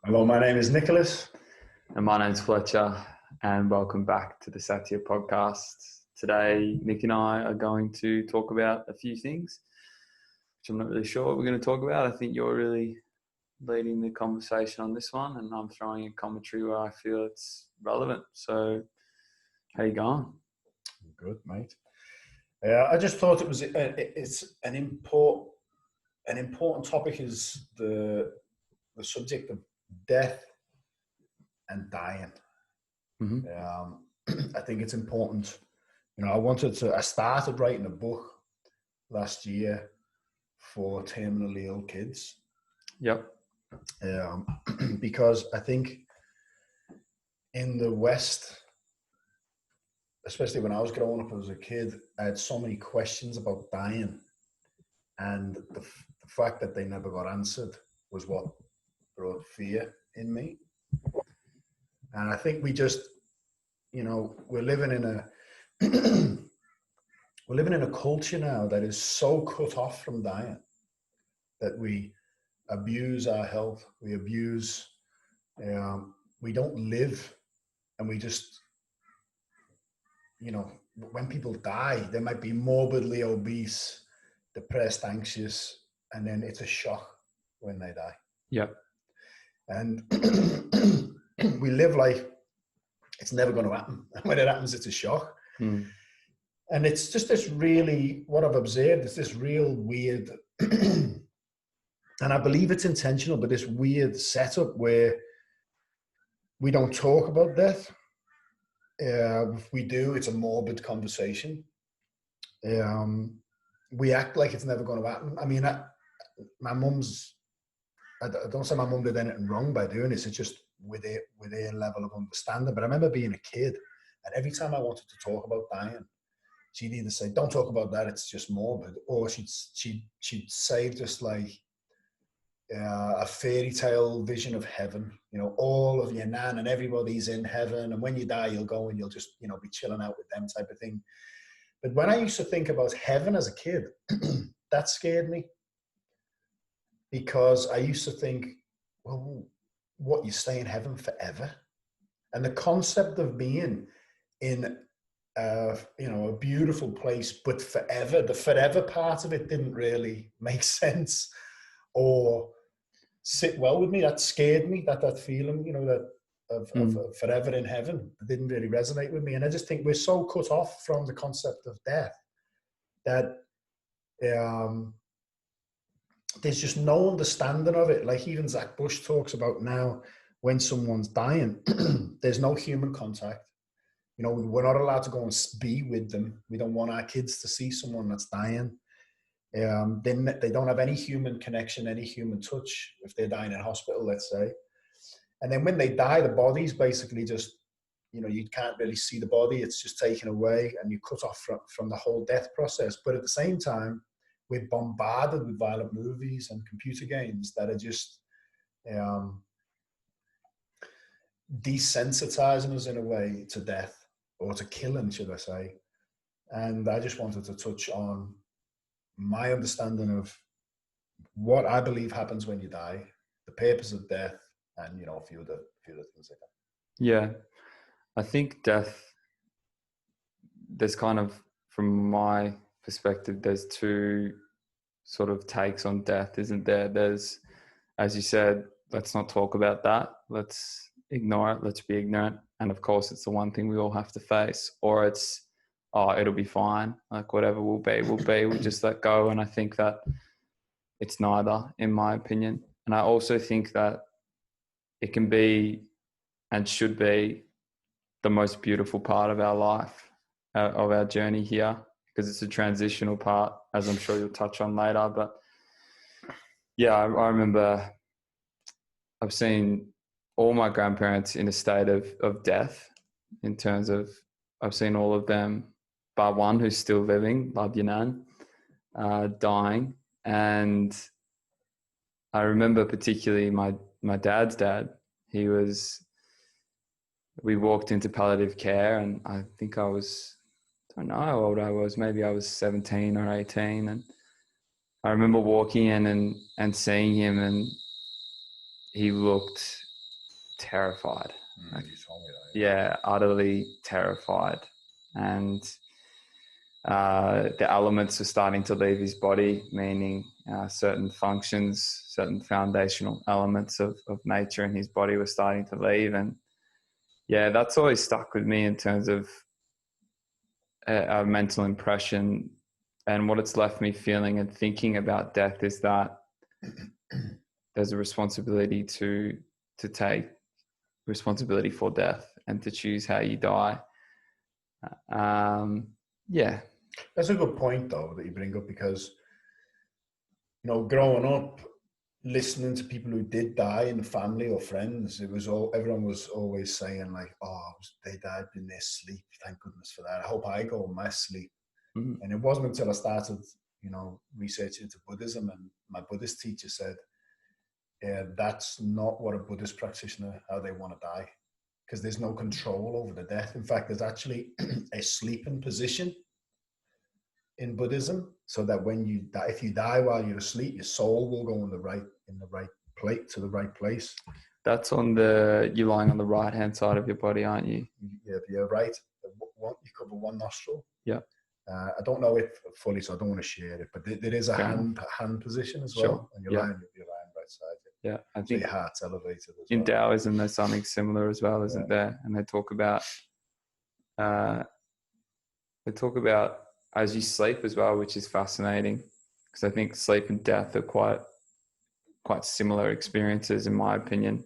Hello, my name is Nicholas. And my name's Fletcher, and welcome back to the thesatyapodcast. Today, Nick and I are going to talk about a few things, which I'm not really sure what we're going to talk about. I think you're really leading the conversation on this one, and I'm throwing a commentary where I feel it's relevant. So, how you going? Good, mate. I just thought it's an important topic is the subject of death and dying. Mm-hmm. I think it's important. I started writing a book last year for terminally ill kids. Yep. Because I think in the West, especially when I was growing up as a kid, I had so many questions about dying, and the fact that they never got answered was what brought fear in me. And I think we just, we're living in a culture now that is so cut off from dying that we abuse our health, we don't live, and we just, when people die, they might be morbidly obese, depressed, anxious, and then it's a shock when they die. Yeah. And we live like it's never going to happen. When it happens, it's a shock. Mm. And it's just this really, what I've observed is this real weird, and I believe it's intentional, but this weird setup where we don't talk about death. If we do, it's a morbid conversation. We act like it's never going to happen. I mean, I don't say my mum did anything wrong by doing this. It's just with her level of understanding. But I remember being a kid, and every time I wanted to talk about dying, she'd either say, "Don't talk about that; it's just morbid," or she'd say just like a fairy tale vision of heaven. All of your nan and everybody's in heaven, and when you die, you'll go and you'll just be chilling out with them, type of thing. But when I used to think about heaven as a kid, that scared me. Because I used to think, well, what, you stay in heaven forever? And the concept of being in a beautiful place, but forever, the forever part of it didn't really make sense or sit well with me. That scared me, that feeling, that of forever in heaven. It didn't really resonate with me. And I just think we're so cut off from the concept of death that there's just no understanding of it. Like even Zach Bush talks about now, when someone's dying, there's no human contact. We're not allowed to go and be with them. We don't want our kids to see someone that's dying. Then they don't have any human connection, any human touch if they're dying in hospital, let's say. And then when they die, the body's basically just, you can't really see the body. It's just taken away and you cut off from the whole death process. But at the same time, we're bombarded with violent movies and computer games that are just desensitizing us in a way to death, or to killing, should I say. And I just wanted to touch on my understanding of what I believe happens when you die, the purpose of death, and a few other things like that. Yeah. I think death, there's kind of, from my perspective, there's two sort of takes on death, isn't there? There's, as you said, let's not talk about that. Let's ignore it. Let's be ignorant. And of course, it's the one thing we all have to face. Or it's, oh, it'll be fine. Like whatever will be, we'll just let go. And I think that it's neither, in my opinion. And I also think that it can be and should be the most beautiful part of our life, of our journey here, because it's a transitional part, as I'm sure you'll touch on later. But yeah, I remember I've seen all my grandparents in a state of death, in terms of, I've seen all of them, bar one who's still living, love your nan, dying. And I remember particularly my dad's dad. We walked into palliative care, and I think I don't know how old I was. Maybe I was 17 or 18. And I remember walking in and seeing him, and he looked terrified. You told me that. Yeah, utterly terrified. And the elements are starting to leave his body, meaning certain functions, certain foundational elements of nature in his body were starting to leave. And yeah, that's always stuck with me in terms of a mental impression. And what it's left me feeling and thinking about death is that there's a responsibility to take responsibility for death and to choose how you die. Yeah. That's a good point, though, that you bring up, because, you know, growing up, listening to people who did die in the family or friends, everyone was always saying like, "Oh, they died in their sleep. Thank goodness for that. I hope I go in my sleep." Mm-hmm. And it wasn't until I started, you know, researching into Buddhism, and my Buddhist teacher said, that's not what a Buddhist practitioner, how they want to die, because there's no control over the death. In fact, there's actually a sleeping position in Buddhism, so that when you die, if you die while you're asleep, your soul will go in the right place, to the right place. That's you're lying on the right hand side of your body, aren't you? Yeah, you're right. You cover one nostril. Yeah. I don't know it fully, so I don't want to share it, but there is a hand position as well, and you're lying right side. Yeah, I so think your heart's elevated as in well. Taoism there's something similar as well, isn't there? And they talk about as you sleep as well, which is fascinating, because I think sleep and death are quite similar experiences, in my opinion.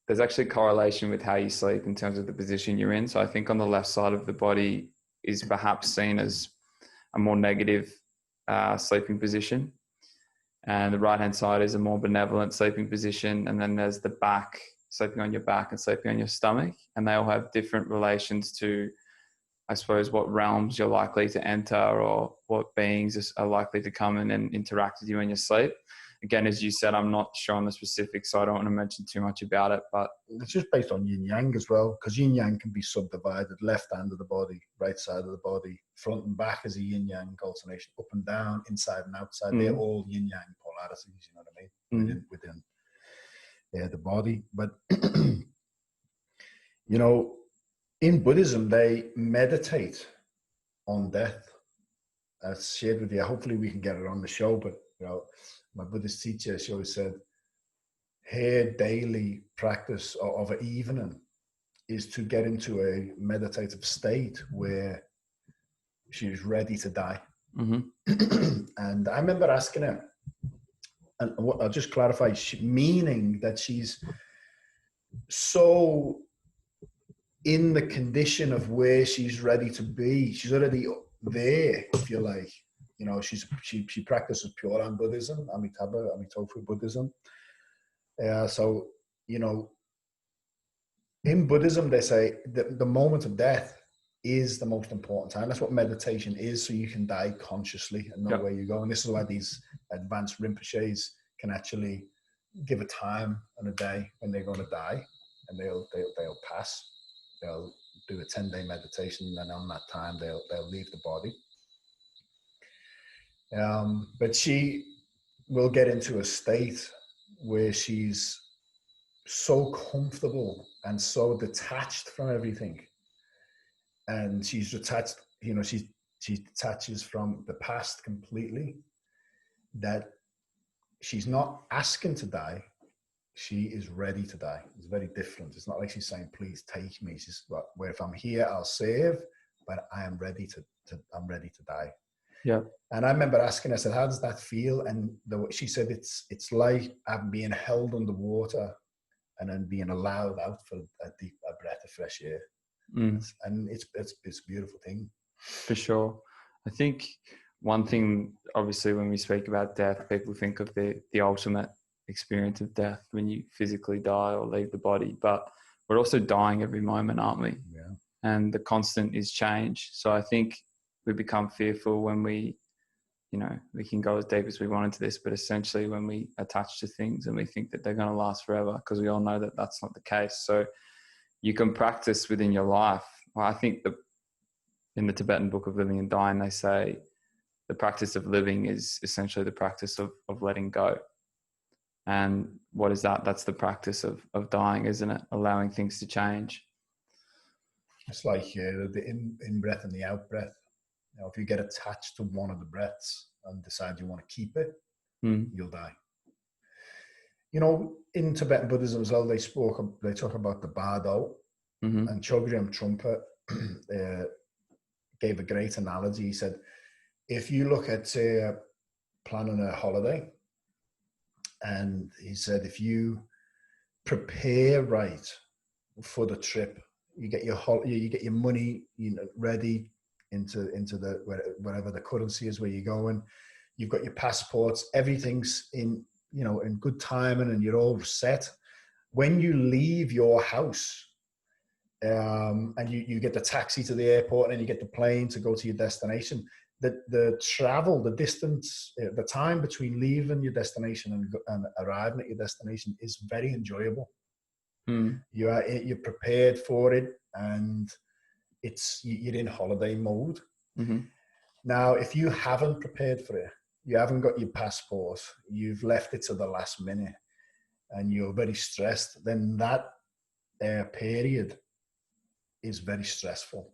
There's actually a correlation with how you sleep in terms of the position you're in. So I think on the left side of the body is perhaps seen as a more negative sleeping position, and the right hand side is a more benevolent sleeping position. And then there's the back, sleeping on your back and sleeping on your stomach, and they all have different relations to, I suppose, what realms you're likely to enter or what beings are likely to come in and interact with you in your sleep. Again, as you said, I'm not sure on the specifics, so I don't want to mention too much about it. But it's just based on yin yang as well, because yin yang can be subdivided: left hand of the body, right side of the body, front and back is a yin yang alternation, up and down, inside and outside. They're all yin yang polarities. You know what I mean? Within the body. But you know, in Buddhism, they meditate on death. As shared with you, hopefully we can get it on the show, but you know, my Buddhist teacher, she always said, her daily practice of an evening is to get into a meditative state where she's ready to die. Mm-hmm. And I remember asking her, and I'll just clarify, meaning that she's so in the condition of where she's ready to be. She's already there, if you like. You know, she practices Pure Land Buddhism, Amitofu Buddhism. So, you know, in Buddhism, they say that the moment of death is the most important time. That's what meditation is, so you can die consciously and know where you go. And this is why these advanced Rinpoches can actually give a time and a day when they're going to die, and they'll pass. They'll do a 10-day meditation, and then on that time they'll leave the body. But she will get into a state where she's so comfortable and so detached from everything, and she's detached. You know, she detaches from the past completely. That she's not asking to die. She is ready to die. It's very different. It's not like she's saying, "Please take me." She's where if I'm here, I'll serve, but I am ready I'm ready to die. Yeah. And I remember asking her, I said, "How does that feel?" And she said, "It's like I'm being held underwater and then being allowed out for a breath of fresh air." And it's a beautiful thing. For sure. I think one thing, obviously, when we speak about death, people think of the ultimate experience of death when you physically die or leave the body, but we're also dying every moment, aren't we? Yeah. And the constant is change. So I think we become fearful when we can go as deep as we want into this, but essentially when we attach to things and we think that they're going to last forever, because we all know that that's not the case. So you can practice within your life. Well, I think in the Tibetan Book of Living and Dying, they say the practice of living is essentially the practice of letting go. And what is that? That's the practice of dying, isn't it? Allowing things to change. It's like the in-breath and the out-breath. You know, if you get attached to one of the breaths and decide you want to keep it, you'll die. You know, in Tibetan Buddhism as well, they talk about the bardo, and Chogyam Trungpa gave a great analogy. He said, if you look at planning a holiday, and he said, if you prepare right for the trip, you get your money, ready into the wherever the currency is where you're going. You've got your passports, everything's in good timing, and you're all set. When you leave your house, and you get the taxi to the airport, and then you get the plane to go to your destination, the travel, the distance, the time between leaving your destination and arriving at your destination is very enjoyable. You're prepared for it, and you're in holiday mode. Now, if you haven't prepared for it, you haven't got your passport, you've left it to the last minute, and you're very stressed, then that period is very stressful.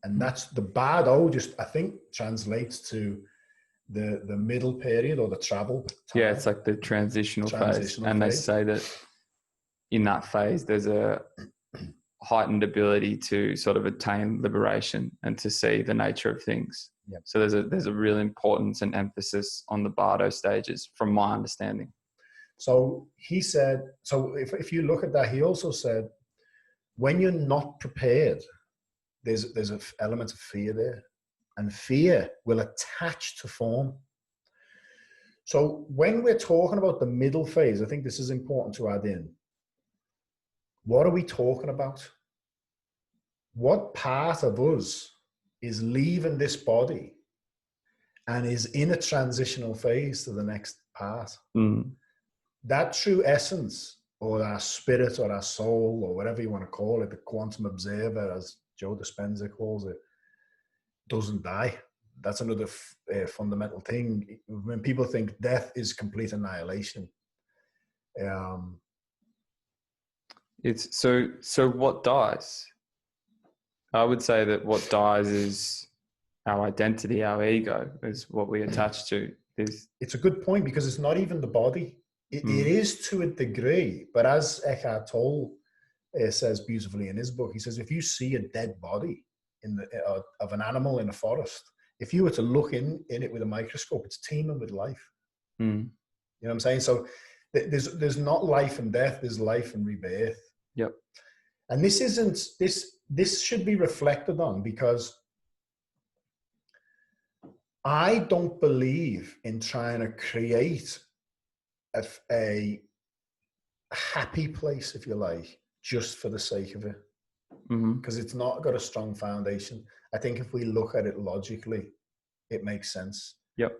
And that's the bardo, I think translates to the middle period, or the travel time. Yeah, it's like the transitional phase. And they say that in that phase, there's a heightened ability to sort of attain liberation and to see the nature of things. Yep. So there's a real importance and emphasis on the bardo stages, from my understanding. So he said, if you look at that, he also said, when you're not prepared, there's an element of fear there, and fear will attach to form. So when we're talking about the middle phase, I think this is important to add in. What are we talking about? What part of us is leaving this body and is in a transitional phase to the next part? That true essence, or our spirit, or our soul, or whatever you want to call it, the quantum observer, as Joe Dispenza calls it, doesn't die. That's another fundamental thing. When people think death is complete annihilation, it's so what dies? I would say that what dies is our identity, our ego, is what we attach to. It's a good point, because it's not even the body. It is to a degree, but as Eckhart Tolle says beautifully in his book, he says, if you see a dead body of an animal in a forest, if you were to look in it with a microscope, it's teeming with life. You know what I'm saying? So there's not life and death, there's life and rebirth. Yep. And this should be reflected on, because I don't believe in trying to create a happy place, if you like, just for the sake of it, because it's not got a strong foundation. I think if we look at it logically, it makes sense. Yep.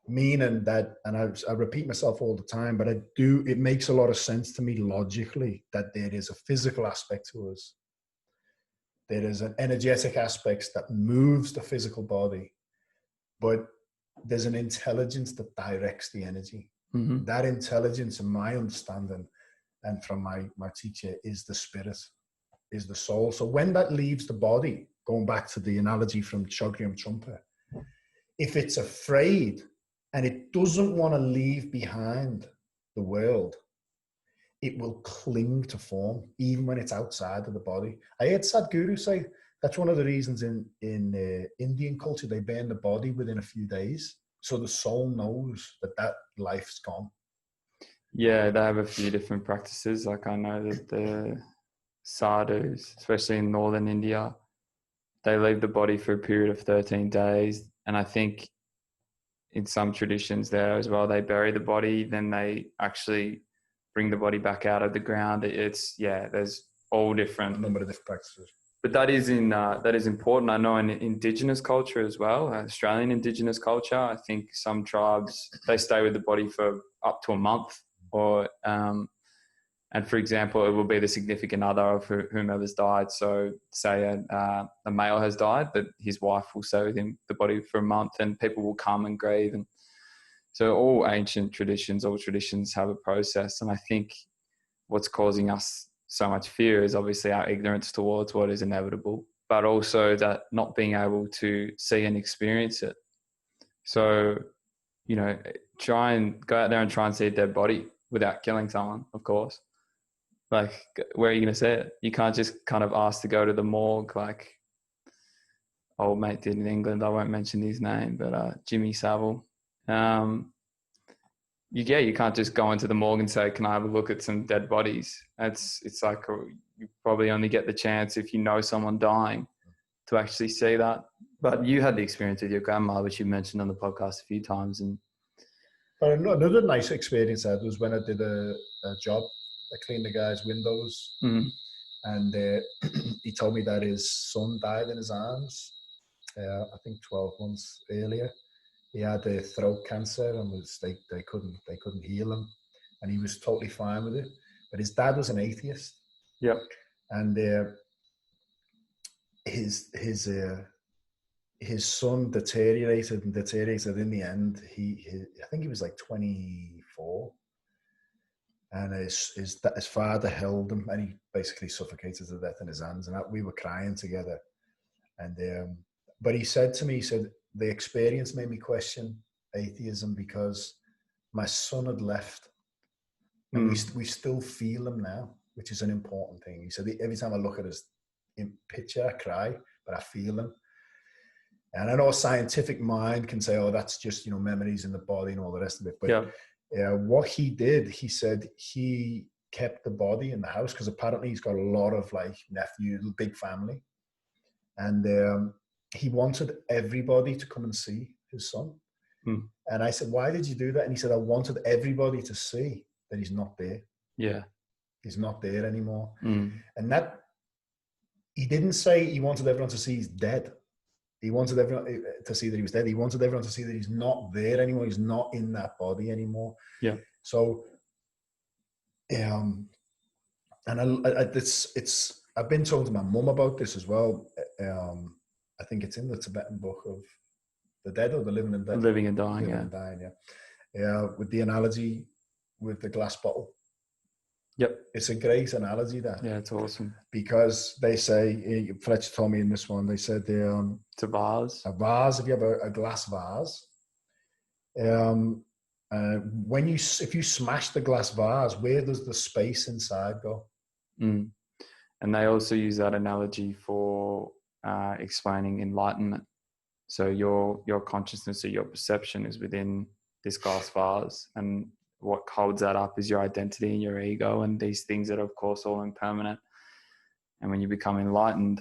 Meaning that, and I repeat myself all the time, but it makes a lot of sense to me logically that there is a physical aspect to us. There is an energetic aspect that moves the physical body, but there's an intelligence that directs the energy. That intelligence, in my understanding, and from my teacher, is the spirit, is the soul. So when that leaves the body, going back to the analogy from Chogyam Trungpa, if it's afraid and it doesn't want to leave behind the world, it will cling to form, even when it's outside of the body. I heard Sadhguru say that's one of the reasons in Indian culture, they burn the body within a few days. So the soul knows that life's gone. Yeah, they have a few different practices. Like I know that the sadhus, especially in northern India, they leave the body for a period of 13 days. And I think in some traditions there as well, they bury the body, then they actually bring the body back out of the ground. There's all different. A number of different practices. But that is important. I know in Indigenous culture as well, Australian Indigenous culture, I think some tribes, they stay with the body for up to a month, and for example, it will be the significant other of whomever's died. So say a male has died, but his wife will stay with him, the body, for a month, and people will come and grieve. And So all ancient traditions, all traditions have a process. And I think what's causing us so much fear is obviously our ignorance towards what is inevitable, but also that not being able to see and experience it. So, try and go out there and try and see a dead body without killing someone, of course. Like, where are you going to see it? You can't just kind of ask to go to the morgue like old mate did in England. I won't mention his name, but Jimmy Savile. You can't just go into the morgue and say, can I have a look at some dead bodies? It's like you probably only get the chance if you know someone dying to actually see that. But you had the experience with your grandma, which you mentioned on the podcast a few times. But another nice experience I had was when I did a job. I cleaned the guy's windows, and he told me that his son died in his arms. I think 12 months earlier. He had a throat cancer, and they couldn't heal him, and he was totally fine with it. But his dad was an atheist. Yep. And his son deteriorated. In the end, I think he was like 24, and his father held him, and he basically suffocated to death in his hands. And we were crying together. And but he said to me, the experience made me question atheism because my son had left, and we still feel him now, which is an important thing. He said every time I look at his picture, I cry, but I feel him. And I know a scientific mind can say, oh, that's just, memories in the body and all the rest of it. But what he did, he said he kept the body in the house because apparently he's got a lot of like nephews, big family. And he wanted everybody to come and see his son. And I said, why did you do that? And he said, I wanted everybody to see that he's not there. Yeah. He's not there anymore. And that, he didn't say he wanted everyone to see he's dead. He wanted everyone to see that he was dead. He wanted everyone to see that he's not there anymore. He's not in that body anymore. Yeah. So, and I've been talking to my mum about this as well. I think it's in the Tibetan book of the dead or the living and dead. Living and dying, living and dying, yeah. With the analogy with the glass bottle. Yep. It's a great analogy, that. Yeah, it's awesome. Because they say, Fletcher told me in this one, they said it's a vase. A vase, if you have a glass vase, if you smash the glass vase, where does the space inside go? And they also use that analogy for explaining enlightenment. So your consciousness or your perception is within this glass vase, and what holds that up is your identity and your ego and these things that are, of course, all impermanent. And when you become enlightened,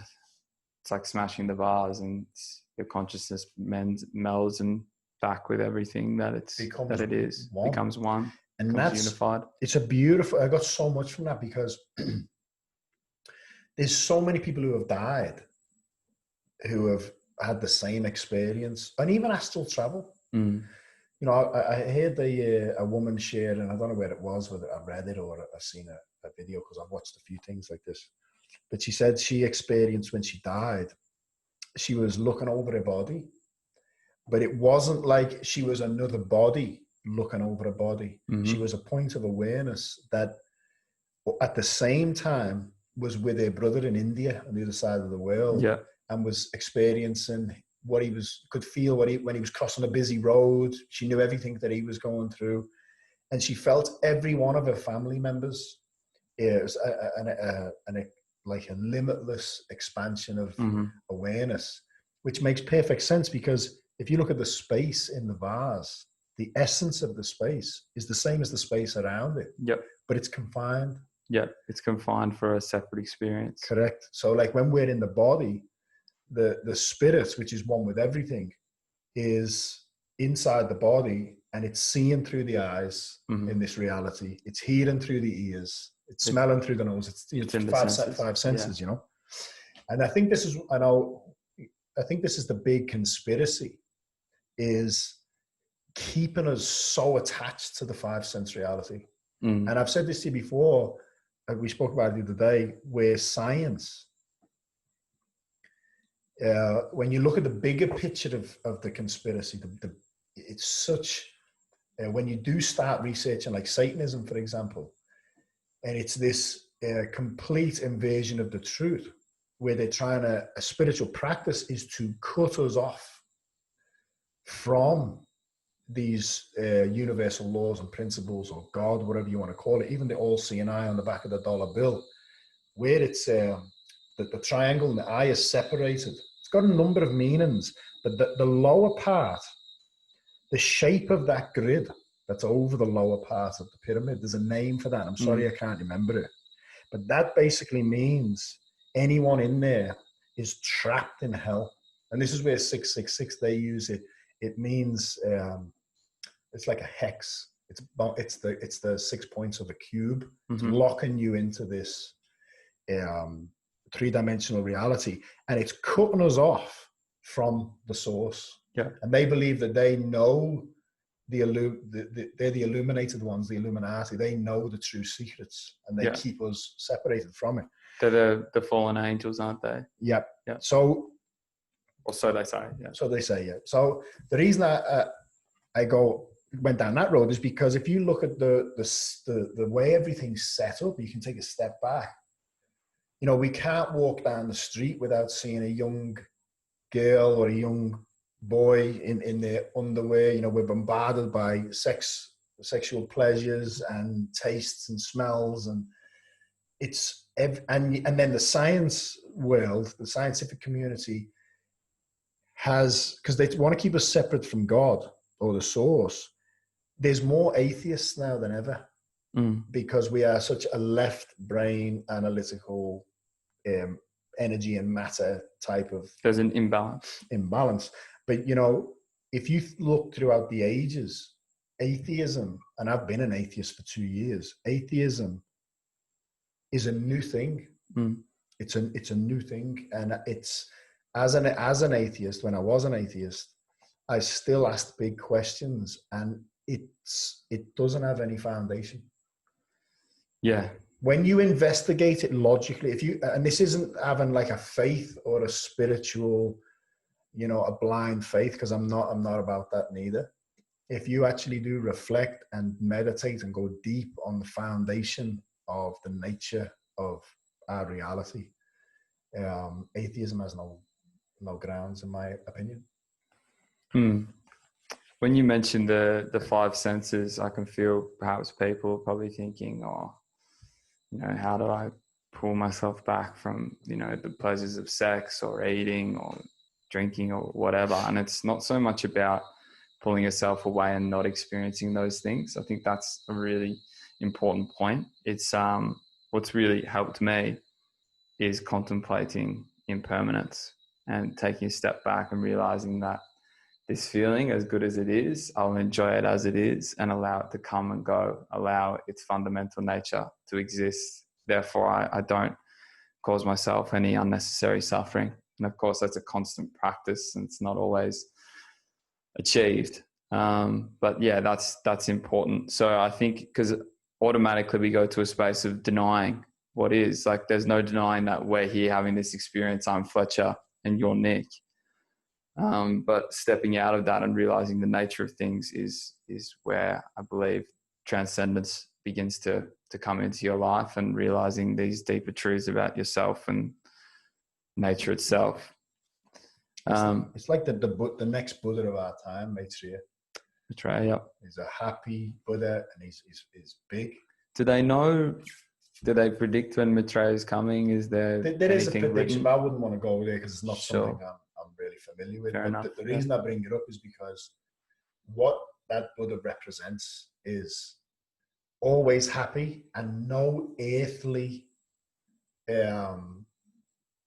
it's like smashing the vase, and your consciousness melds and back with everything that becomes one, and becomes that's unified. It's a beautiful. I got so much from that because there's so many people who have died who have had the same experience, and even astral travel. I heard a woman share, and I don't know where it was, whether I read it or I've seen a video, because I've watched a few things like this. But she said she experienced when she died, she was looking over her body, but it wasn't like she was another body looking over a body. She was a point of awareness that at the same time was with her brother in India on the other side of the world, and was experiencing what he could feel when he was crossing a busy road. She knew everything that he was going through, and she felt every one of her family members. It was like a limitless expansion of awareness, which makes perfect sense, because if you look at the space in the vase, the essence of the space is the same as the space around it. But it's confined. It's confined for a separate experience. Correct. So like when we're in the body, the spirit, which is one with everything, is inside the body, and it's seeing through the eyes in this reality. It's hearing through the ears. It's smelling through the nose. It's five senses, And I think this is, I think this is the big conspiracy, is keeping us so attached to the five sense reality. And I've said this to you before, we spoke about it the other day, where science, when you look at the bigger picture of the conspiracy, it's such when you do start researching like Satanism, for example, and it's this complete invasion of the truth, where they're trying to, a spiritual practice is to cut us off from these universal laws and principles, or God, whatever you want to call it, even the all-seeing eye on the back of the dollar bill, where it's the triangle and the eye is separated. It's got a number of meanings, but the lower part, the shape of that grid that's over the lower part of the pyramid, there's a name for that. I'm sorry, I can't remember it. But that basically means anyone in there is trapped in hell. And this is where 666, they use it. It means, it's like a hex. It's the 6 points of a cube. It's locking you into this three-dimensional reality, and it's cutting us from the source. Yeah. And they believe that they know they're the illuminated ones, the Illuminati. They know the true secrets, and they keep us separated from it. They're the fallen angels, aren't they? Yeah. Yeah. So, or so they say. Yeah. So they say. Yeah. So the reason I went down that road is because if you look at the way everything's set up, you can take a step back. You know, we can't walk down the street without seeing a young girl or a young boy in their underwear. You know, we're bombarded by sexual pleasures and tastes and smells, and it's and then the science world, the scientific community has, because they want to keep us separate from God or the source. There's more atheists now than ever, because we are such a left brain analytical energy and matter type of. There's an imbalance. But, you know, if you look throughout the ages, atheism, and I've been an atheist for 2 years, atheism is a new thing. It's a new thing. And it's, as an atheist, when I was an atheist, I still asked big questions, and it doesn't have any foundation. Yeah. When you investigate it logically, and this isn't having like a faith or a spiritual, you know, a blind faith, because I'm not about that neither. If you actually do reflect and meditate and go deep on the foundation of the nature of our reality, atheism has no grounds, in my opinion. When you mentioned the five senses, I can feel perhaps people probably thinking, oh, you know, how do I pull myself back from, you know, the pleasures of sex or eating or drinking or whatever? And it's not so much about pulling yourself away and not experiencing those things. I think that's a really important point. It's what's really helped me is contemplating impermanence and taking a step back and realizing that this feeling, as good as it is, I'll enjoy it as it is and allow it to come and go, allow its fundamental nature to exist. Therefore, I don't cause myself any unnecessary suffering. And of course, that's a constant practice, and it's not always achieved. But yeah, that's important. So I think, because automatically we go to a space of denying what is. Like, there's no denying that we're here having this experience. I'm Fletcher and you're Nick. But stepping out of that and realizing the nature of things is where I believe transcendence begins to come into your life, and realizing these deeper truths about yourself and nature itself. It's like the next Buddha of our time, Maitreya. Maitreya, yeah. He's a happy Buddha, and he's big. Do they predict when Maitreya is coming? Is there is a prediction, written? But I wouldn't want to go there because it's not something I'm really familiar with. Fair enough. The reason I bring it up is because what that Buddha represents is always happy, and no earthly,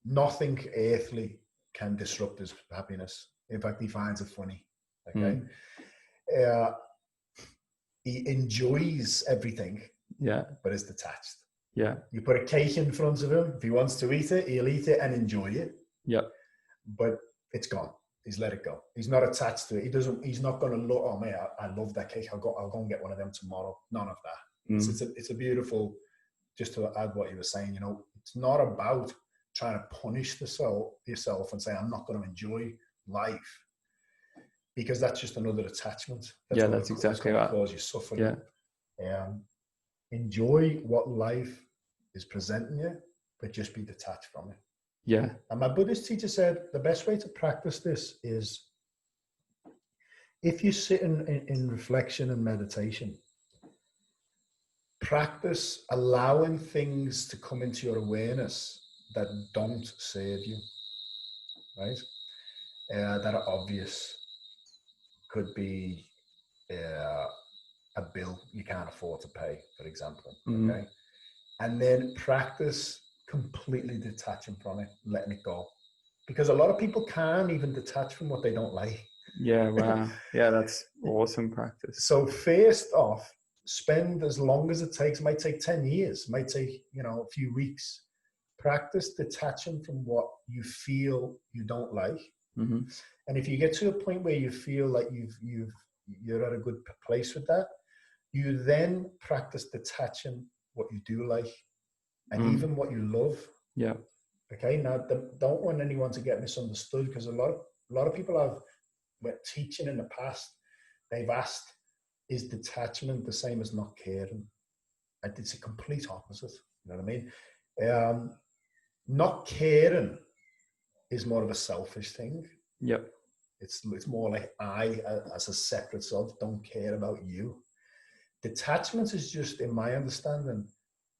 nothing earthly can disrupt his happiness. In fact, he finds it funny. Okay. He enjoys everything. Yeah. But is detached. Yeah. You put a cake in front of him. If he wants to eat it, he'll eat it and enjoy it. Yeah. But it's gone. He's let it go. He's not attached to it. He's not going to look, oh man, I love that cake. I'll go and get one of them tomorrow. None of that. It's a beautiful, just to add what you were saying, you know, it's not about trying to punish yourself and say, I'm not going to enjoy life. because that's just another attachment. That's exactly right. Cause you suffering. Enjoy what life is presenting you, but just be detached from it. Yeah. And my Buddhist teacher said the best way to practice this is if you sit in reflection and meditation, practice allowing things to come into your awareness that don't serve you, right? That are obvious. Could be a bill you can't afford to pay, for example, okay? And then practice completely detaching from it, letting it go. Because a lot of people can't even detach from what they don't like. Yeah, wow. Yeah, that's awesome practice. So first off, spend as long as it takes. It might take 10 years, it might take, a few weeks. Practice detaching from what you feel you don't like. And if you get to a point where you feel like you're at a good place with that, you then practice detaching what you do like and even what you love. Yeah. Okay. Now, don't want anyone to get misunderstood, because a lot of people have, when teaching in the past, they've asked, is detachment the same as not caring? And it's a complete opposite. You know what I mean? Not caring is more of a selfish thing. Yep. It's more like I, as a separate self, don't care about you. Detachment is just, in my understanding,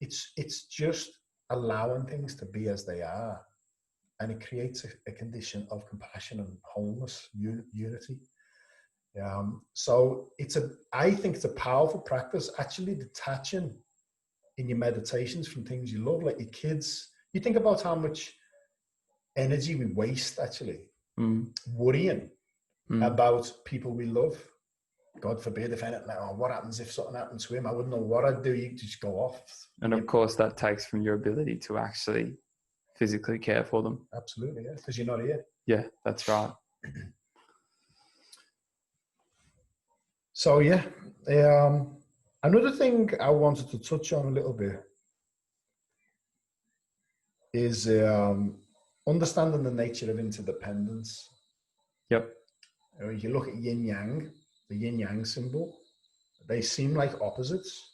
it's just allowing things to be as they are, and it creates a condition of compassion and wholeness, unity. So I think it's a powerful practice, actually detaching in your meditations from things you love, like your kids. You think about how much energy we waste actually worrying about people we love. God forbid if anything, what happens if something happens to him? I wouldn't know what I'd do. You just go off. And of course that takes from your ability to actually physically care for them. Absolutely, yeah, because you're not here. Yeah, that's right. So yeah, another thing I wanted to touch on a little bit is understanding the nature of interdependence. Yep. If you look at yin yang, the yin yang symbol, they seem like opposites,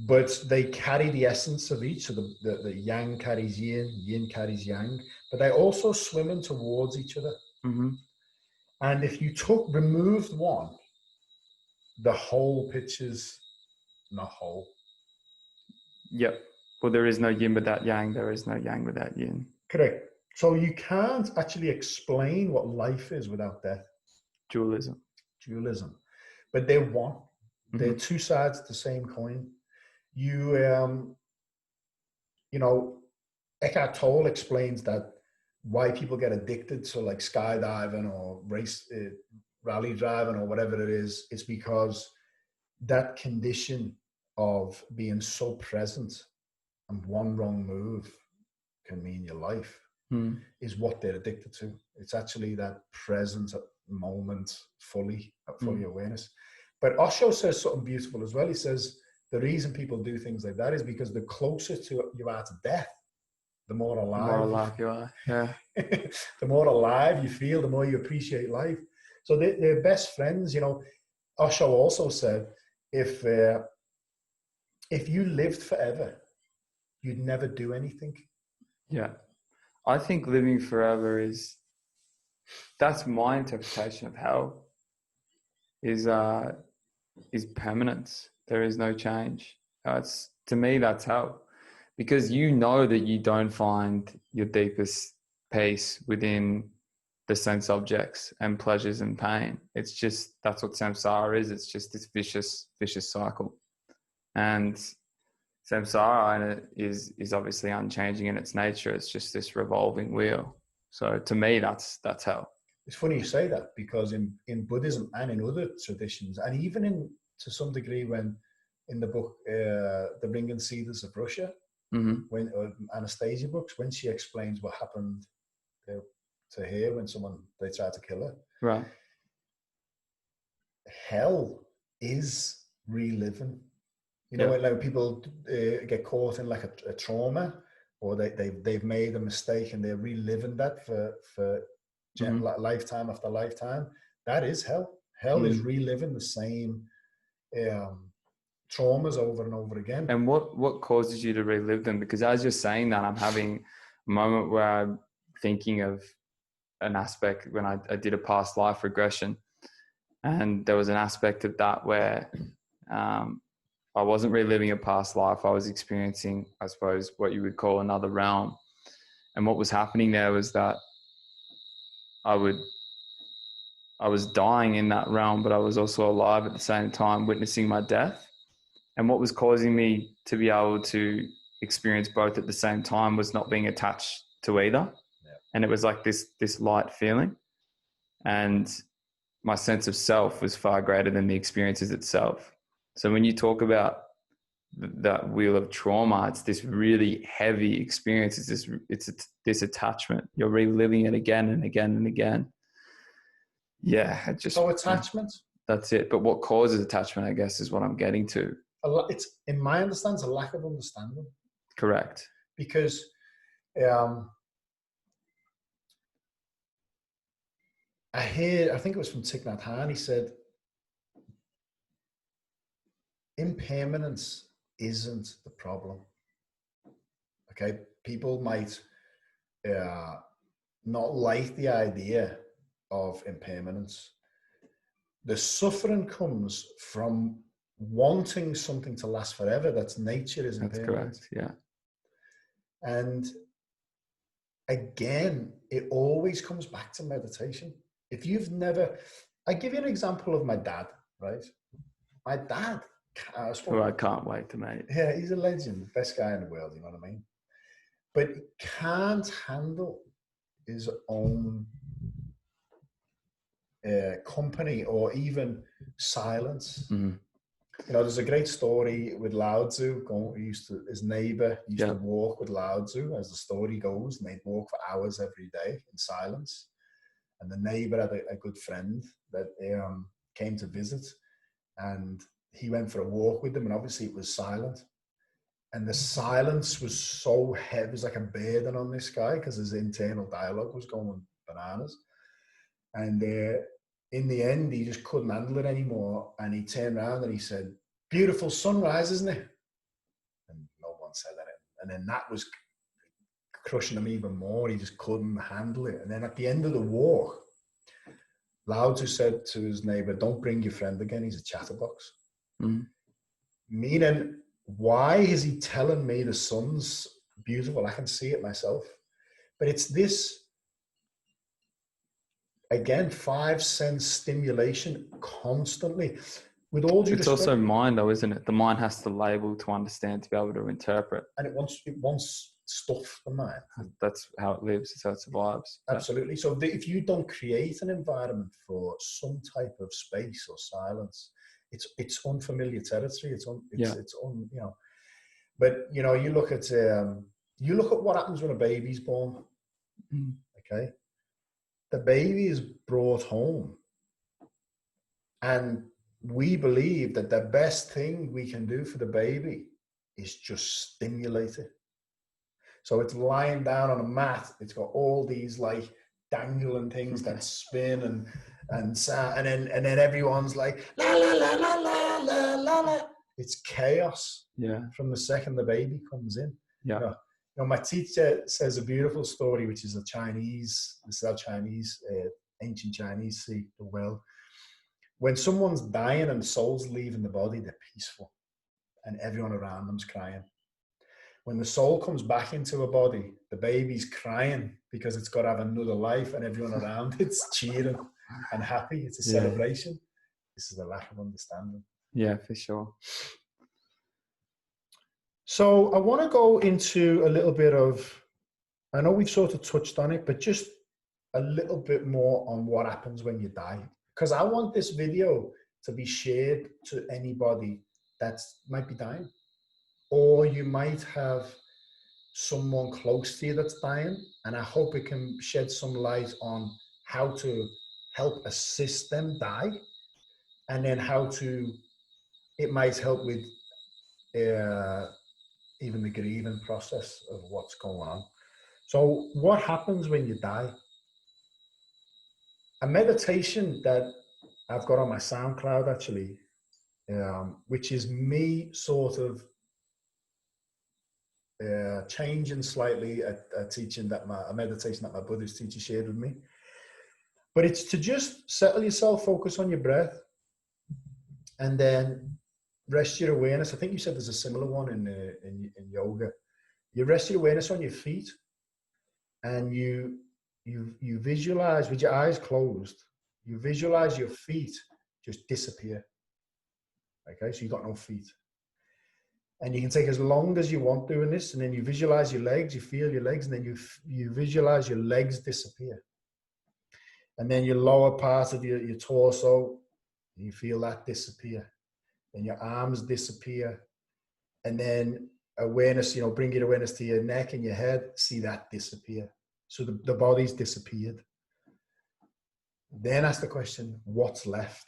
but they carry the essence of each. So the yang carries yin carries yang, but they also swimming towards each other. And if you removed one, the whole picture's not whole. Yep. Well, there is no yin without yang. There is no yang without yin. Correct. So you can't actually explain what life is without death. Dualism. But they're one. They're two sides of the same coin. Eckhart Tolle explains that why people get addicted to like skydiving or rally driving or whatever it is, it's because that condition of being so present, and one wrong move can mean your life, is what they're addicted to. It's actually that present moment, fully awareness. But Osho says something beautiful as well. He says the reason people do things like that is because the closer you are to death, the more alive you are. Yeah. The more alive you feel, the more you appreciate life. So they're best friends. Osho also said, if you lived forever, you'd never do anything. Yeah. I think living forever that's my interpretation of hell, is permanence. There is no change. To me, that's hell, because you know that you don't find your deepest peace within the sense objects and pleasures and pain. It's just, that's what samsara is. It's just this vicious cycle. And samsara is obviously unchanging in its nature. It's just this revolving wheel. So to me, that's hell. It's funny you say that, because in Buddhism and in other traditions, and even to some degree when in the book, The Ring and Cedars of Russia, when Anastasia books, when she explains what happened to her when they tried to kill her. Right. Hell is reliving. Like people get caught in like a trauma, or they've made a mistake and they're reliving that for lifetime after lifetime. That is hell. Hell is reliving the same traumas over and over again. And what causes you to relive them? Because as you're saying that, I'm having a moment where I'm thinking of an aspect when I did a past life regression, and there was an aspect of that where I wasn't reliving a past life. I was experiencing, I suppose, what you would call another realm. And what was happening there was that I was dying in that realm, but I was also alive at the same time, witnessing my death. And what was causing me to be able to experience both at the same time was not being attached to either. Yeah. And it was like this light feeling. And my sense of self was far greater than the experiences itself. So when you talk about that wheel of trauma, it's this really heavy experience. It's this attachment. You're reliving it again and again and again. Yeah. Attachment. That's it. But what causes attachment, I guess, is what I'm getting to. It's, in my understanding, it's a lack of understanding. Correct. Because I think it was from Thich Nhat Hanh, he said, impermanence isn't the problem. Okay, people might not like the idea of impermanence. The suffering comes from wanting something to last forever. That's nature, is impermanent. That's correct, yeah. And again, it always comes back to meditation. If you've never, I give you an example of my dad, right? My dad. I can't wait to meet. Yeah, he's a legend, best guy in the world, you know what I mean? But he can't handle his own company or even silence. Mm-hmm. You know, there's a great story with Lao Tzu. His neighbor used to walk with Lao Tzu, as the story goes, and they'd walk for hours every day in silence. And the neighbor had a good friend that came to visit, and he went for a walk with them, and obviously it was silent. And the silence was so heavy, it was like a burden on this guy because his internal dialogue was going bananas. And in the end, he just couldn't handle it anymore. And he turned around and he said, "Beautiful sunrise, isn't it?" And no one said that. And then that was crushing him even more. He just couldn't handle it. And then at the end of the walk, Lao Tzu said to his neighbor, "Don't bring your friend again. He's a chatterbox." Mm-hmm. Meaning, why is he telling me the sun's beautiful? I can see it myself. But it's this, again, 5 sense stimulation constantly. With all due respect, also mind, though, isn't it? The mind has to label to understand, to be able to interpret. And it wants stuff, the mind. That's how it lives. It's how it survives. Absolutely. So if you don't create an environment for some type of space or silence, it's unfamiliar territory. But you know, you look at what happens when a baby's born. Okay, the baby is brought home, and we believe that the best thing we can do for the baby is just stimulate it. So it's lying down on a mat. It's got all these like dangling things that spin and then everyone's like la la la la la la la la. It's chaos. Yeah. From the second the baby comes in. Yeah. You know, my teacher says a beautiful story, which is how Chinese, ancient Chinese see the world. When someone's dying and the soul's leaving the body, they're peaceful, and everyone around them's crying. When the soul comes back into a body, the baby's crying because it's got to have another life, and everyone around it's cheering and happy. It's a celebration. This is the lack of understanding. Yeah, for sure. So I want to go into a little bit of, I know we've sort of touched on it, but just a little bit more on what happens when you die. Because I want this video to be shared to anybody that might be dying. Or you might have someone close to you that's dying, and I hope it can shed some light on how to help assist them die, and then it might help with even the grieving process of what's going on. So what happens when you die? A meditation that I've got on my SoundCloud actually, which is me sort of changing slightly a teaching that a meditation that my Buddhist teacher shared with me. But it's to just settle yourself, focus on your breath, and then rest your awareness. I think you said there's a similar one in yoga. You rest your awareness on your feet, and you visualize with your eyes closed. You visualize your feet just disappear. Okay, so you got no feet. And you can take as long as you want doing this, and then you visualize your legs, you feel your legs, and then you visualize your legs disappear. And then your lower part of your torso, you feel that disappear. Then your arms disappear. And then awareness, bring your awareness to your neck and your head, see that disappear. So the body's disappeared. Then ask the question, what's left?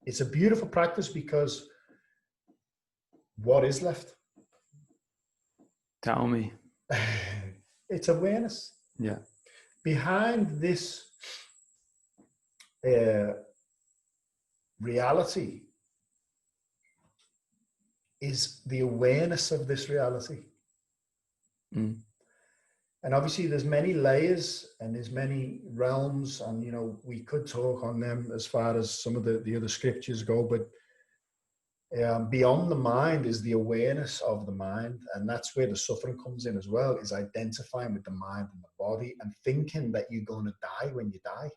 It's a beautiful practice because what is left? Tell me. It's awareness. Yeah. Behind this reality is the awareness of this reality. Mm. And obviously there's many layers and there's many realms, and we could talk on them as far as some of the other scriptures go, but beyond the mind is the awareness of the mind, and that's where the suffering comes in as well, is identifying with the mind and the body and thinking that you're going to die when you die.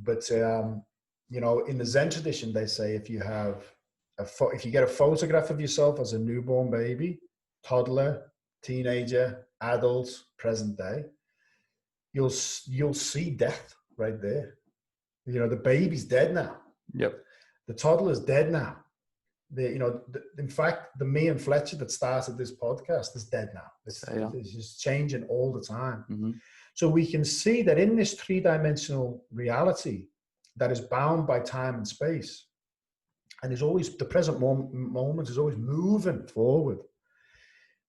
But in the Zen tradition, they say if you get a photograph of yourself as a newborn baby, toddler, teenager, adult, present day, you'll see death right there. The baby's dead now. Yep. The toddler's dead now. In fact, the me and Fletcher that started this podcast is dead now. It's just changing all the time. Mm-hmm. So we can see that in this three-dimensional reality that is bound by time and space, and is always, the present moment is always moving forward.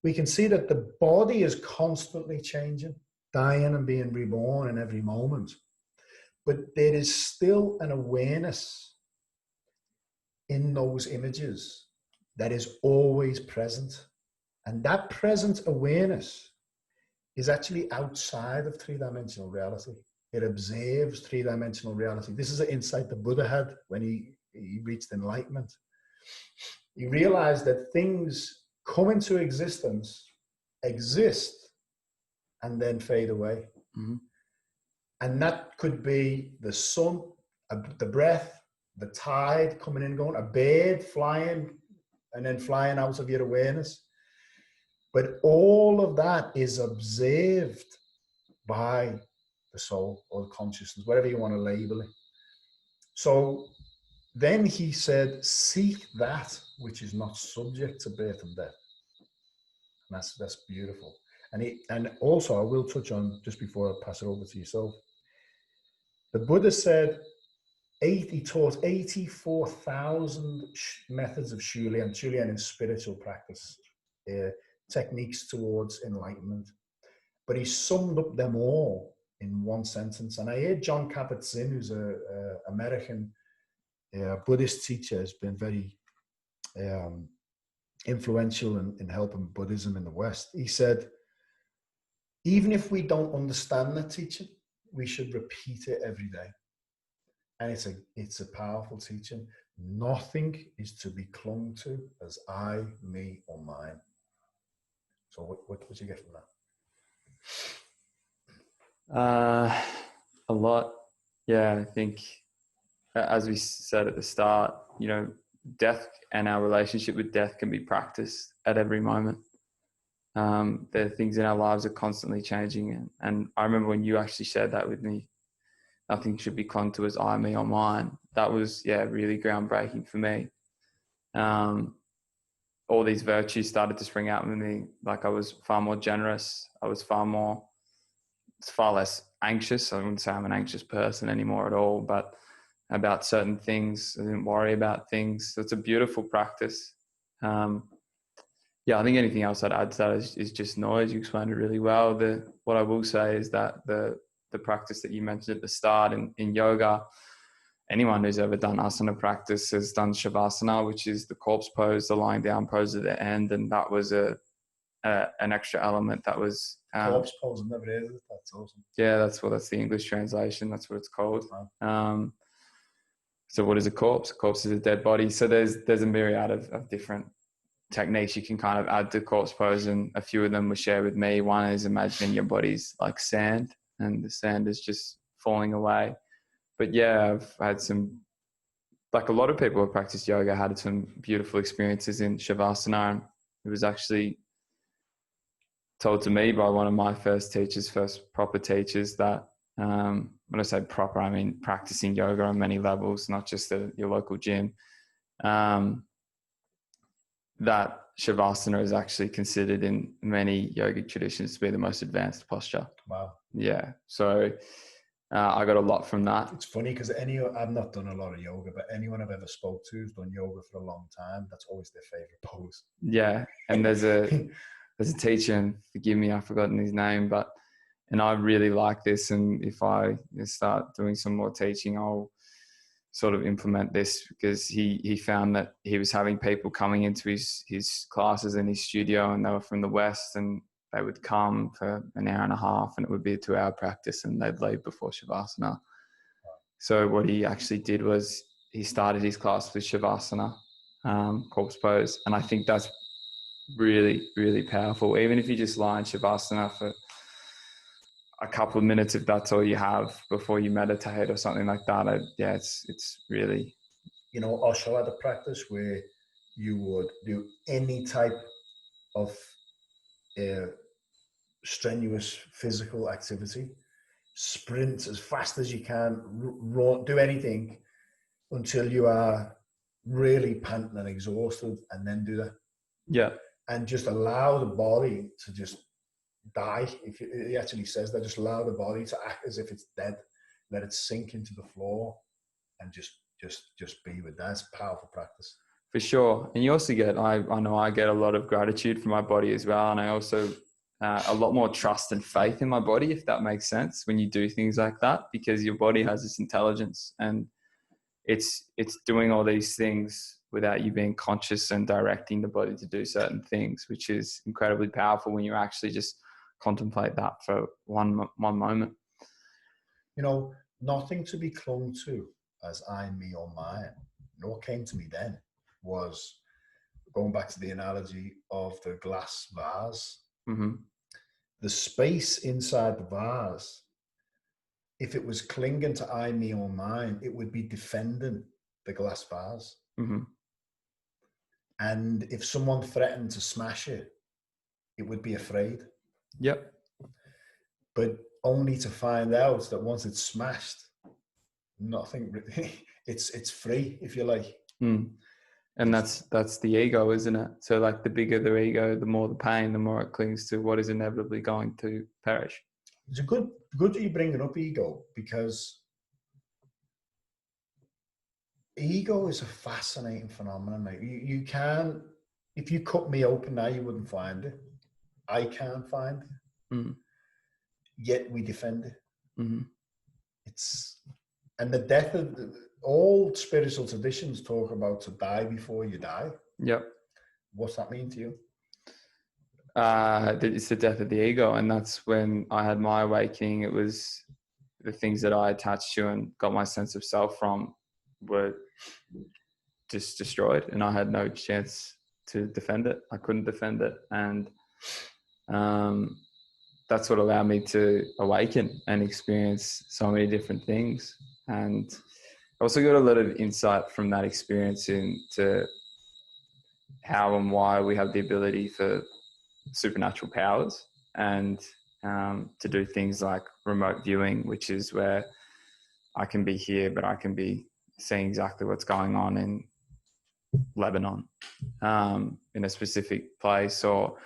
We can see that the body is constantly changing, dying and being reborn in every moment. But there is still an awareness in those images that is always present. And that present awareness is actually outside of three-dimensional reality. It observes three-dimensional reality. This is an insight the Buddha had when he reached enlightenment. He realized that things come into existence, exist, and then fade away. Mm-hmm. And that could be the sun, the breath, the tide coming in and going, a bird flying and then flying out of your awareness. But all of that is observed by the soul or the consciousness, whatever you want to label it. So then he said, seek that which is not subject to birth and death. And that's beautiful. And also I will touch on, just before I pass it over to yourself, the Buddha said, he taught 84,000 methods of Shulian. Shulian is spiritual practice, techniques towards enlightenment. But he summed up them all in one sentence. And I heard John Kabat-Zinn, who's an American Buddhist teacher, has been very influential in helping Buddhism in the West. He said, even if we don't understand that teaching, we should repeat it every day. And it's a powerful teaching. Nothing is to be clung to as I, me, or mine. So what did you get from that? A lot. Yeah, I think, as we said at the start, death and our relationship with death can be practiced at every moment. There are things in our lives that are constantly changing. And I remember when you actually shared that with me, nothing should be clung to as I, me, or mine. That was, really groundbreaking for me. All these virtues started to spring out with me. Like I was far more generous. I was far less anxious. I wouldn't say I'm an anxious person anymore at all, but about certain things, I didn't worry about things. So it's a beautiful practice. I think anything else I'd add to that is just noise. You explained it really well. What I will say is that the the practice that you mentioned at the start in yoga. Anyone who's ever done asana practice has done shavasana, which is the corpse pose, the lying down pose at the end, and that was an extra element that was corpse pose. I've never heard of it. That's awesome. Yeah, that's the English translation. That's what it's called. Wow. So what is a corpse? A corpse is a dead body. So there's a myriad of different techniques you can kind of add to corpse pose, and a few of them were shared with me. One is imagining your body's like sand, and the sand is just falling away. But yeah, I've had some, like a lot of people who practice yoga had some beautiful experiences in shavasana. And it was actually told to me by one of my first proper teachers, that when I say proper, I mean practicing yoga on many levels, not just at your local gym, that shavasana is actually considered in many yogic traditions to be the most advanced posture. Wow. Yeah. So I got a lot from that. It's funny because I've not done a lot of yoga, but anyone I've ever spoke to who's done yoga for a long time, that's always their favorite pose. Yeah. And there's a teacher, and forgive me, I've forgotten his name, and I really like this. And if I start doing some more teaching, I'll sort of implement this, because he found that he was having people coming into his classes in his studio, and they were from the West, and they would come for an hour and a half, and it would be a 2-hour practice, and they'd leave before shavasana. So what he actually did was he started his class with shavasana, corpse pose. And I think that's really, really powerful. Even if you just lie in shavasana for a couple of minutes, if that's all you have before you meditate or something like that, it's really... Osho had a practice where you would do any type of strenuous physical activity, sprint as fast as you can, run, do anything until you are really panting and exhausted, and then do that. Yeah. And just allow the body to just die. He actually says that, just allow the body to act as if it's dead, let it sink into the floor, and just be with that. It's powerful practice. For sure. And you also get, I know I get a lot of gratitude from my body as well. And I also, a lot more trust and faith in my body, if that makes sense, when you do things like that, because your body has this intelligence, and it's doing all these things without you being conscious and directing the body to do certain things, which is incredibly powerful when you actually just contemplate that for one moment. Nothing to be clung to as I, me, or mine. What came to me then was, going back to the analogy of the glass vase, mm-hmm. the space inside the vase, if it was clinging to I, me, or mine, it would be defending the glass vase. Mm-hmm. And if someone threatened to smash it, it would be afraid. Yep. But only to find out that once it's smashed, nothing, it's free, if you like. Mm. And that's the ego, isn't it? So like, the bigger the ego, the more the pain, the more it clings to what is inevitably going to perish. It's good that you bring it up, ego, because ego is a fascinating phenomenon, mate. You can, if you cut me open now, you wouldn't find it. I can't find it. Mm. Yet we defend it. Mm-hmm. And the death of all spiritual traditions talk about to die before you die. Yep. What's that mean to you? It's the death of the ego, and that's when I had my awakening. It was the things that I attached to and got my sense of self from were just destroyed, and I had no chance to defend it. I couldn't defend it, and that's what allowed me to awaken and experience so many different things. And I also got a lot of insight from that experience into how and why we have the ability for supernatural powers, and to do things like remote viewing, which is where I can be here, but I can be seeing exactly what's going on in Lebanon, in a specific place, or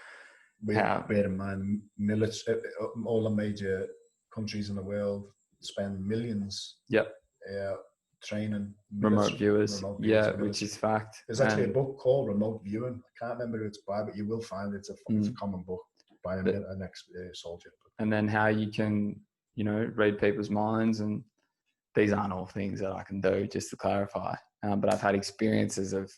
bear in mind, all the major countries in the world spend millions. Yep. Training remote viewers, which is fact. There's actually a book called Remote Viewing. I can't remember who it's by, but you will find it's a common book by an ex-soldier. And then how you can read people's minds. And these aren't all things that I can do, just to clarify. But I've had experiences of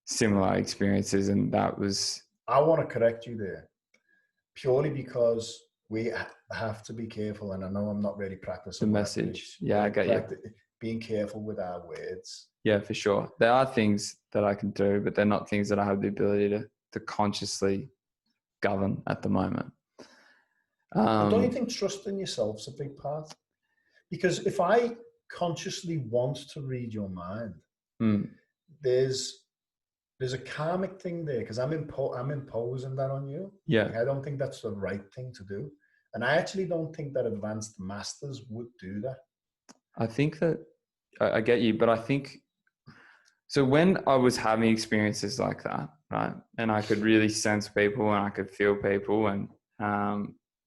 similar experiences, and that was... I want to correct you there, purely because we have to be careful, and I know I'm not really practicing the message. Yeah, I get you. Being careful with our words. Yeah, for sure. There are things that I can do, but they're not things that I have the ability to consciously govern at the moment. But don't you think trusting yourself's a big part? Because if I consciously want to read your mind, there's a karmic thing there, because I'm imposing that on you. Yeah. Like, I don't think that's the right thing to do. And I actually don't think that advanced masters would do that. I think that I get you, but I think, so when I was having experiences like that, right, and I could really sense people and I could feel people, and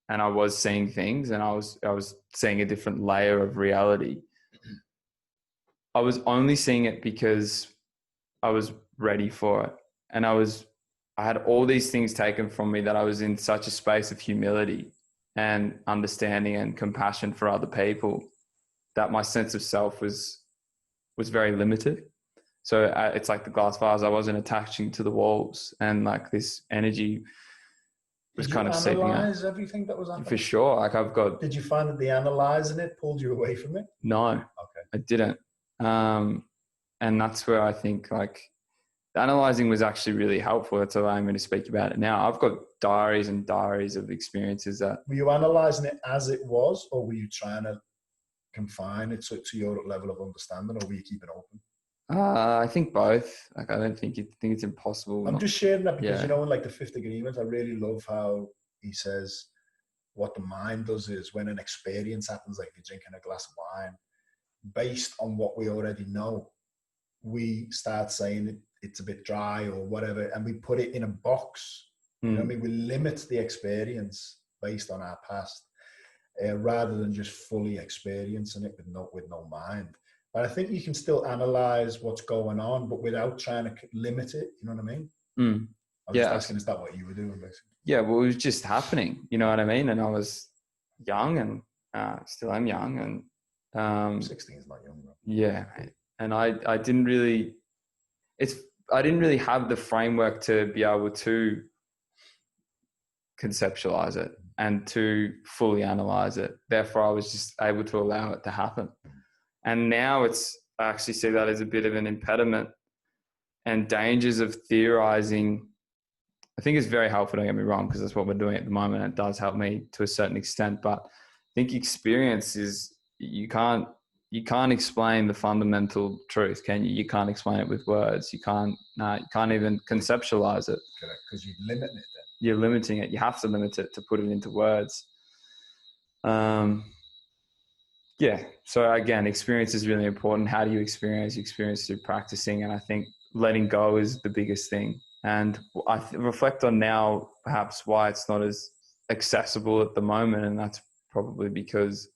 I was seeing things, and I was seeing a different layer of reality. I was only seeing it because I was ready for it. And I had all these things taken from me, that I was in such a space of humility and understanding and compassion for other people, that my sense of self was very limited. So it's like the glass vase. I wasn't attaching to the walls, and like this energy was kind of seeping out. Did you analyze everything that was happening? For sure. Like Did you find that the analyzing it pulled you away from it? No. Okay. I didn't. And that's where I think like the analyzing was actually really helpful. That's allowing me to speak about it now. I've got diaries and diaries of experiences that... Were you analyzing it as it was, or were you trying to confine it to your level of understanding, or were you keeping it open? I think both. Like, I don't think it's impossible. I'm just sharing that because, in like the Fifth Agreement, I really love how he says what the mind does is, when an experience happens, like you're drinking a glass of wine, based on what we already know, we start saying it's a bit dry or whatever, and we put it in a box. You know what I mean? We limit the experience based on our past, rather than just fully experiencing it with no mind. But I think you can still analyze what's going on, but without trying to limit it. You know what I mean? I was just asking, is that what you were doing, basically? Yeah, well, it was just happening. You know what I mean? And I was young, and still am young, and 16 is not young, bro. Yeah, and I didn't really have the framework to be able to conceptualize it and to fully analyze it. Therefore, I was just able to allow it to happen. And now I actually see that as a bit of an impediment, and dangers of theorizing. I think it's very helpful, don't get me wrong, because that's what we're doing at the moment. It does help me to a certain extent, but I think experience is, you can't explain the fundamental truth, can you? You can't explain it with words. You can't even conceptualize it. Correct, because you're limiting it then. You're limiting it. You have to limit it to put it into words. Yeah. So again, experience is really important. How do you experience? You experience through practicing. And I think letting go is the biggest thing. And I reflect on now perhaps why it's not as accessible at the moment. And that's probably because,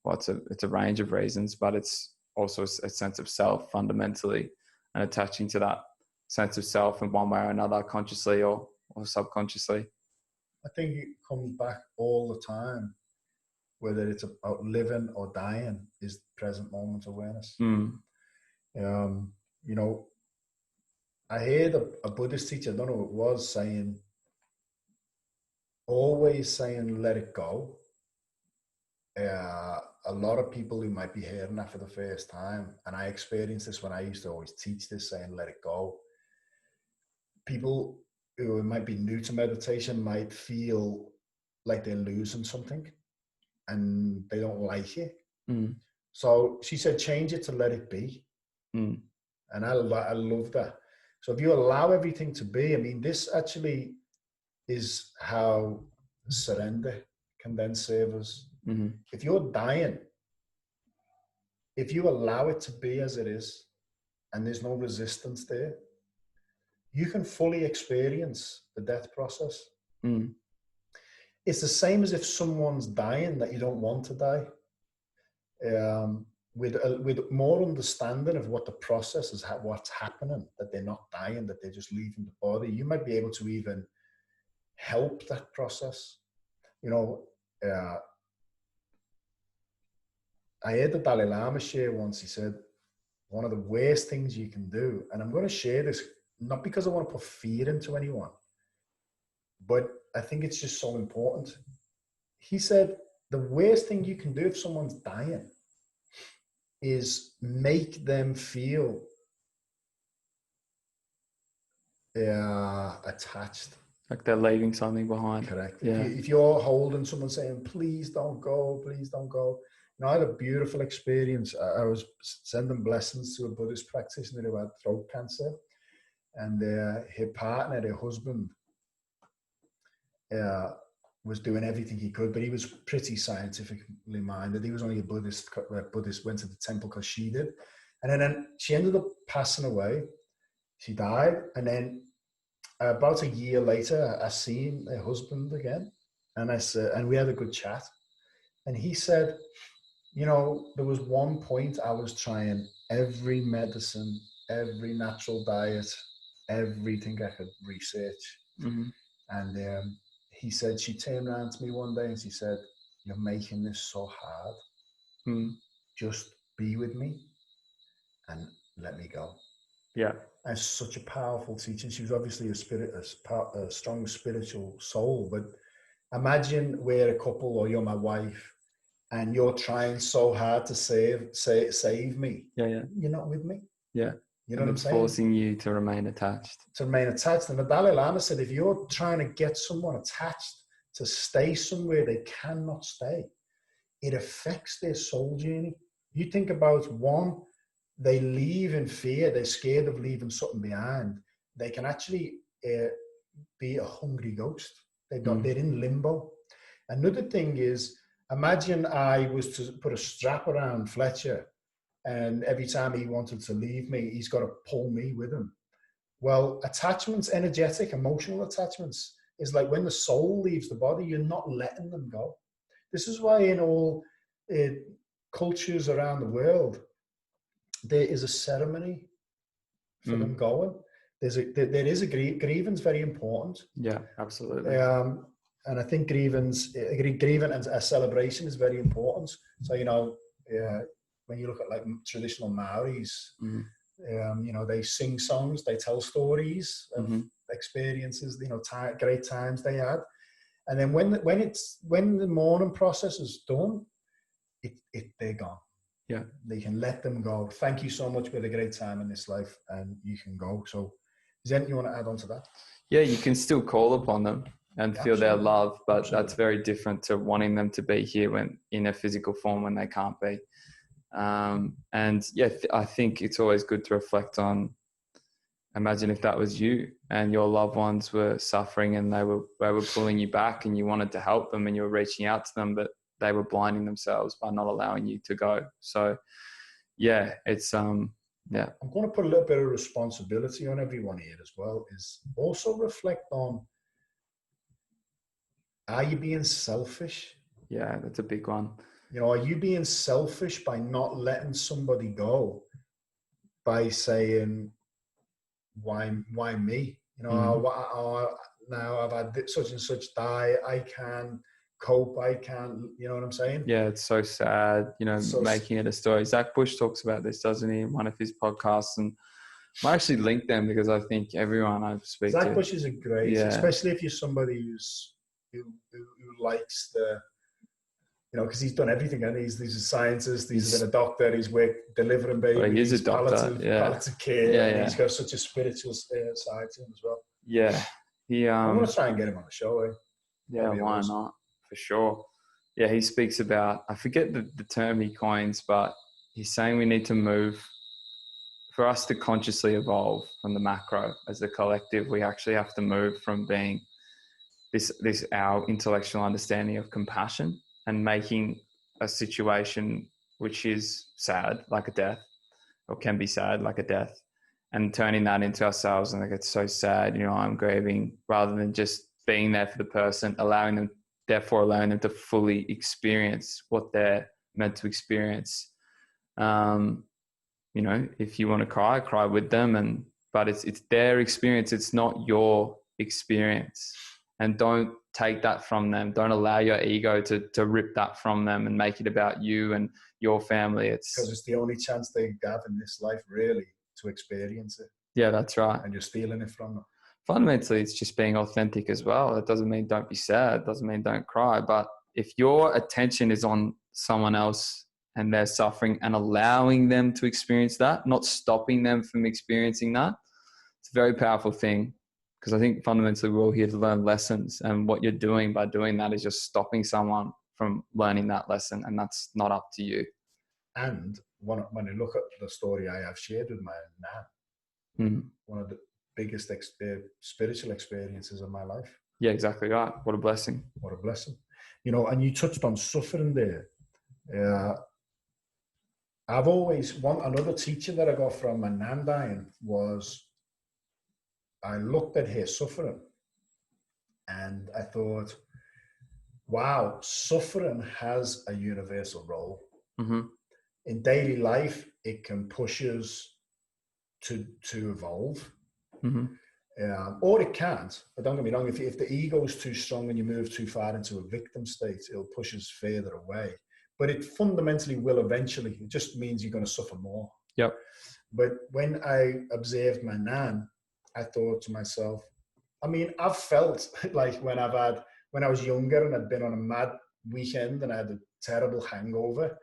well, it's a range of reasons, but it's also a sense of self fundamentally, and attaching to that sense of self in one way or another, consciously or subconsciously. I think it comes back all the time, whether it's about living or dying, is present moment awareness. I heard a Buddhist teacher, I don't know who it was, always saying, let it go. A lot of people who might be hearing that for the first time, and I experienced this when I used to always teach this, saying, let it go. People who might be new to meditation might feel like they're losing something and they don't like it. So she said, change it to let it be. And I love that. So if you allow everything to be, I mean, this actually is how surrender can then serve us. If you're dying, if you allow it to be as it is, and there's no resistance there, you can fully experience the death process. It's the same as if someone's dying that you don't want to die. With more understanding of what the process is, what's happening, that they're not dying, that they're just leaving the body, you might be able to even help that process. I heard the Dalai Lama share once. He said, one of the worst things you can do, and I'm going to share this, not because I want to put fear into anyone, but I think it's just so important. He said, the worst thing you can do if someone's dying is make them feel attached. Like they're leaving something behind. Correct. Yeah. If you're holding someone saying, please don't go, please don't go. You know, I had a beautiful experience. I was sending blessings to a Buddhist practitioner who had throat cancer, and her partner, her husband, was doing everything he could, but he was pretty scientifically minded. He was only a Buddhist, went to the temple because she did. And then she ended up passing away. She died. And then about a year later, I seen her husband again. And I said, and we had a good chat. And he said, you know, there was one point I was trying every medicine, every natural diet, everything I could research. Mm-hmm. And he said, she turned around to me one day and she said, you're making this so hard. Just be with me and let me go. Yeah. And such a powerful teaching. She was obviously a strong spiritual soul, but imagine we're a couple, or you're my wife, and you're trying so hard to save me. Yeah. You're not with me. Yeah. You know what I'm saying? Forcing you to remain attached. To remain attached. And the Dalai Lama said, if you're trying to get someone attached to stay somewhere they cannot stay, it affects their soul journey. You think about one, they leave in fear. They're scared of leaving something behind. They can actually be a hungry ghost. They're in limbo. Another thing is, imagine I was to put a strap around Fletcher, and every time he wanted to leave me, he's got to pull me with him. Well, attachments, energetic, emotional attachments, is like when the soul leaves the body, you're not letting them go. This is why in all cultures around the world, there is a ceremony for them going. There is a grievance, very important. Yeah, absolutely. And I think grievance and a celebration is very important. So, you know, when you look at like traditional Maoris, you know, they sing songs, they tell stories of experiences, you know, great times they had. And then when the mourning process is done, they're gone. Yeah. They can let them go. Thank you so much for the great time in this life, and you can go. So is there anything you want to add on to that? Yeah, you can still call upon them and feel their love, but that's very different to wanting them to be here when in a physical form when they can't be. And yeah, I think it's always good to reflect on, imagine if that was you and your loved ones were suffering and they were pulling you back and you wanted to help them and you were reaching out to them, but they were blinding themselves by not allowing you to go. So yeah, it's yeah. I'm going to put a little bit of responsibility on everyone here as well, is also reflect on, are you being selfish? Yeah, that's a big one. You know, are you being selfish by not letting somebody go, by saying, why me? You know, now I've had such and such die, I can cope, I can, you know what I'm saying? Yeah, it's so sad, you know, making it a story. Zach Bush talks about this, doesn't he, in one of his podcasts, and I actually link them because I think everyone I speak to. Zach Bush is a great, especially if you're somebody who likes the, you know, because he's done everything, and he's a scientist, he's been a doctor, he's worked delivering babies, well, he's a doctor, palliative care, yeah. He's got such a spiritual side to him as well. Yeah, I'm going to try and get him on the show. Yeah, why not? For sure. Yeah, he speaks about, I forget the term he coins, but he's saying we need to move, for us to consciously evolve from the macro as a collective, we actually have to move from being this our intellectual understanding of compassion and making a situation which is sad, like a death, or can be sad, like a death, and turning that into ourselves. And like, it's so sad, you know, I'm grieving, rather than just being there for the person, allowing them to fully experience what they're meant to experience. You know, if you want to cry with them, but it's their experience. It's not your experience. And don't take that from them. Don't allow your ego to rip that from them and make it about you and your family. Because it's the only chance they have in this life, really, to experience it. Yeah, that's right. And you're stealing it from them. Fundamentally, it's just being authentic as well. That doesn't mean don't be sad. It doesn't mean don't cry. But if your attention is on someone else and they're suffering and allowing them to experience that, not stopping them from experiencing that, it's a very powerful thing. Because I think fundamentally we're all here to learn lessons. And what you're doing by doing that is just stopping someone from learning that lesson. And that's not up to you. And when you look at the story I have shared with my nan, one of the biggest spiritual experiences of my life. Yeah, exactly right. What a blessing. What a blessing. You know, and you touched on suffering there. I've always, another teaching that I got from my nan dying was, I looked at her suffering and I thought, wow, suffering has a universal role. In daily life, it can push us to evolve. Or it can't. But don't get me wrong, if the ego is too strong and you move too far into a victim state, it'll push us further away. But it fundamentally will eventually. It just means you're going to suffer more. Yep. But when I observed my nan, I thought to myself, I mean, I've felt like when I was younger and I'd been on a mad weekend and I had a terrible hangover,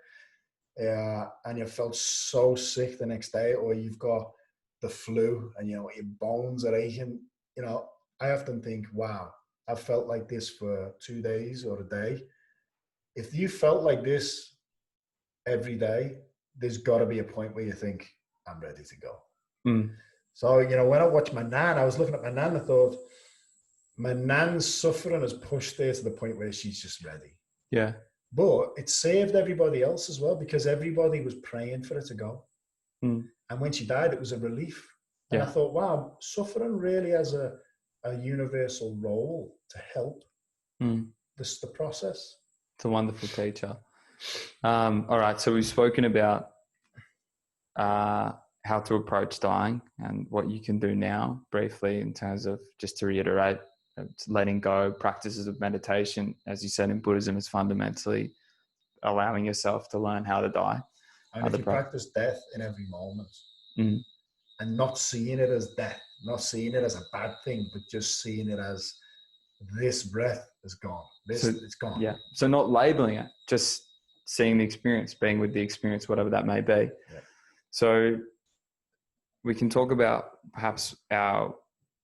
and you felt so sick the next day, or you've got the flu and, you know, your bones are aching. You know, I often think, wow, I've felt like this for 2 days or a day. If you felt like this every day, there's got to be a point where you think, I'm ready to go. So, you know, when I watched my nan, I was looking at my nan, I thought, my nan's suffering has pushed her to the point where she's just ready. Yeah. But it saved everybody else as well, because everybody was praying for her to go. And when she died, it was a relief. And I thought, wow, suffering really has a universal role to help the process. It's a wonderful teacher. All right. So we've spoken about how to approach dying and what you can do now briefly in terms of, just to reiterate, letting go, practices of meditation. As you said, in Buddhism, is fundamentally allowing yourself to learn how to die. And if you practice death in every moment and not seeing it as death, not seeing it as a bad thing, but just seeing it as this breath is gone. It's gone. Yeah. So not labeling it, just seeing the experience, being with the experience, whatever that may be. Yeah. So we can talk about perhaps our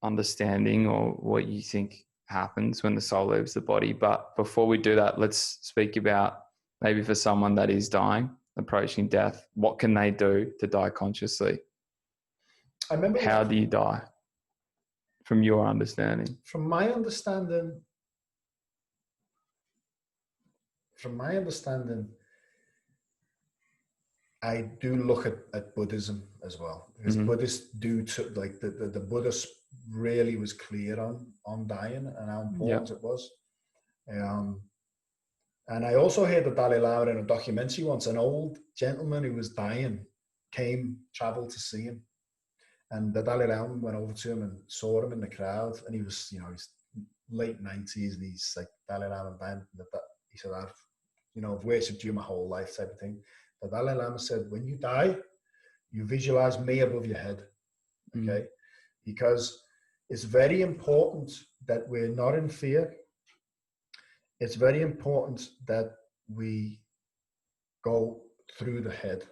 understanding or what you think happens when the soul leaves the body. But before we do that, let's speak about maybe for someone that is dying, approaching death, what can they do to die consciously? How do you die from your understanding? From my understanding, I do look at Buddhism as well, because Buddhists do like the Buddhist really was clear on dying and how important it was. And I also heard the Dalai Lama in a documentary once. An old gentleman who was dying traveled to see him, and the Dalai Lama went over to him and saw him in the crowd, and he was, you know, he's late 90s, and he's like, Dalai Lama, he said, I've worshipped you my whole life, type of thing. The Dalai Lama said, when you die, you visualize me above your head, okay? Because it's very important that we're not in fear. It's very important that we go through the head.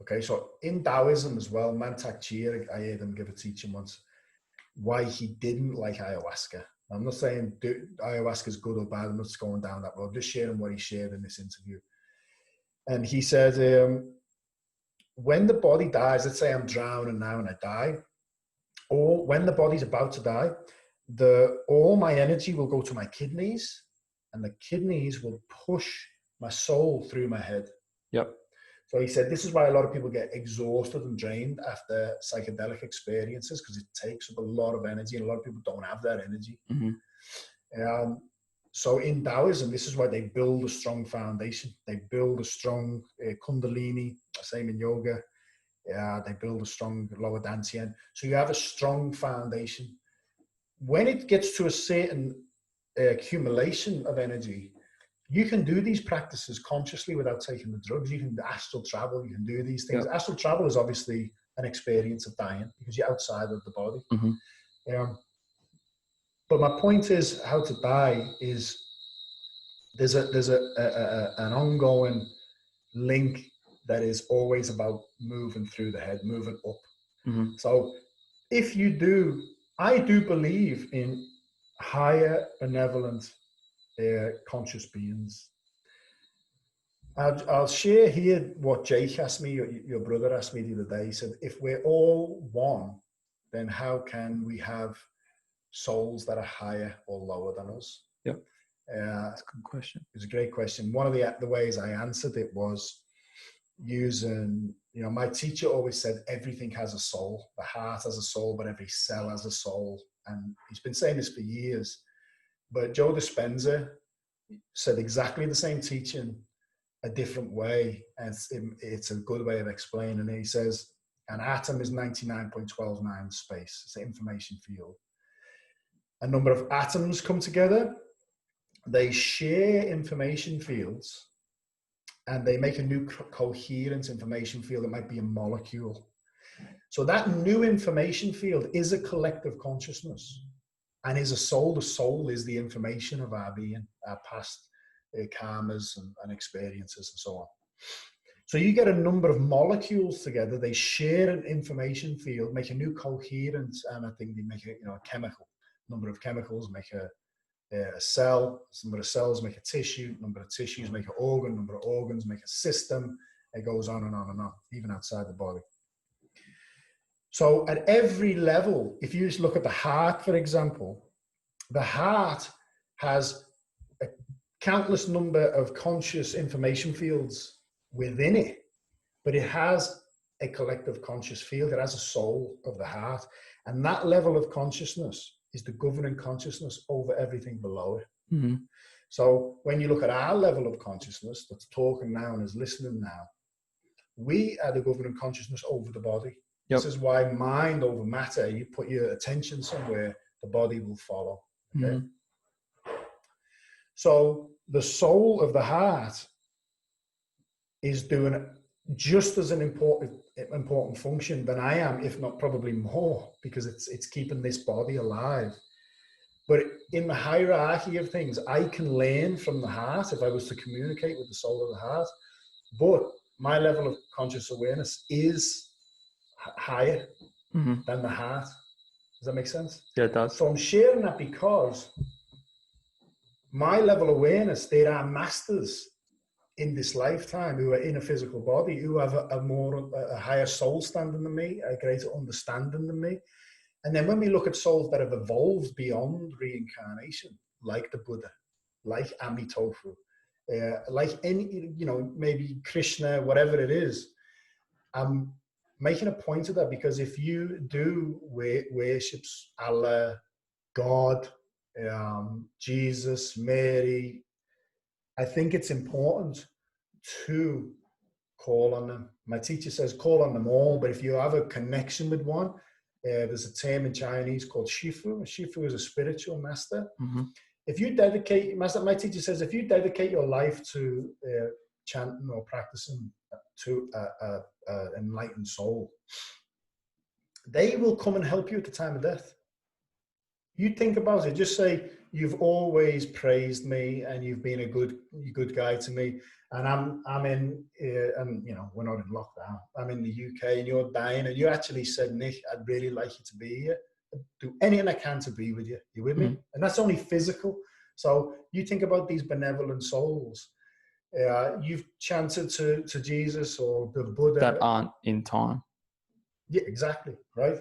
Okay, so in Taoism as well, Mantak Chia, I heard him give a teaching once, why he didn't like ayahuasca. I'm not saying ayahuasca is good or bad, I'm not just going down that road, just sharing what he shared in this interview. And he said, when the body dies, let's say I'm drowning now and I die, or when the body's about to die, all my energy will go to my kidneys, and the kidneys will push my soul through my head. Yep. So he said, this is why a lot of people get exhausted and drained after psychedelic experiences, because it takes up a lot of energy, and a lot of people don't have that energy. So in Taoism, this is why they build a strong foundation. They build a strong kundalini, same in yoga. They build a strong lower dantian. So you have a strong foundation. When it gets to a certain accumulation of energy, you can do these practices consciously without taking the drugs. You can astral travel, you can do these things. Yep. Astral travel is obviously an experience of dying because you're outside of the body. Mm-hmm. But my point is, how to die is there's an ongoing link that is always about moving through the head, moving up. Mm-hmm. So if you do, I do believe in higher benevolent conscious beings. I'll share here what Jake asked me, your brother asked me the other day. He said, if we're all one, then how can we have souls that are higher or lower than us? Yep. That's a good question. It's a great question. One of the ways I answered it was using, my teacher always said everything has a soul. The heart has a soul, but every cell has a soul. And he's been saying this for years. But Joe Dispenza said exactly the same teaching, a different way. And it's a good way of explaining it. He says, an atom is 99.129 space. It's an information field. A number of atoms come together. They share information fields and they make a new coherent information field. It might be a molecule. So that new information field is a collective consciousness and is a soul. The soul is the information of our being, our past karmas and experiences and so on. So you get a number of molecules together. They share an information field, make a new coherence, and I think they make a chemical. Number of chemicals make a cell, number of cells make a tissue, number of tissues make an organ, number of organs make a system. It goes on and on and on, even outside the body. So at every level, if you just look at the heart, for example, the heart has a countless number of conscious information fields within it, but it has a collective conscious field. It has a soul of the heart. And that level of consciousness is the governing consciousness over everything below it. Mm-hmm. So when you look at our level of consciousness that's talking now and is listening now, we are the governing consciousness over the body. Yep. This is why mind over matter, you put your attention somewhere, the body will follow. Okay. Mm-hmm. So the soul of the heart is doing just as an important function than I am, if not probably more, because it's keeping this body alive. But in the hierarchy of things, I can learn from the heart if I was to communicate with the soul of the heart. But my level of conscious awareness is higher than the heart. Does that make sense? Yeah, it does. So I'm sharing that because my level of awareness, there are masters in this lifetime who are in a physical body, who have a higher soul standing than me, a greater understanding than me. And then when we look at souls that have evolved beyond reincarnation, like the Buddha, like Amitofu, like any, maybe Krishna, whatever it is, I'm making a point of that because if you do worships Allah, God, Jesus, Mary, I think it's important to call on them. My teacher says call on them all, but if you have a connection with one, there's a term in Chinese called Shifu. Shifu is a spiritual master. Mm-hmm. If you dedicate, my teacher says, if you dedicate your life to chanting or practicing to an enlightened soul, they will come and help you at the time of death. You think about it, just say, you've always praised me and you've been a good guy to me. And I'm in, we're not in lockdown. I'm in the UK and you're dying and you actually said, Nick, I'd really like you to be here. I'd do anything I can to be with you. You with me? And that's only physical. So you think about these benevolent souls. You've chanted to Jesus or the Buddha. That aren't in time. Yeah, exactly. Right.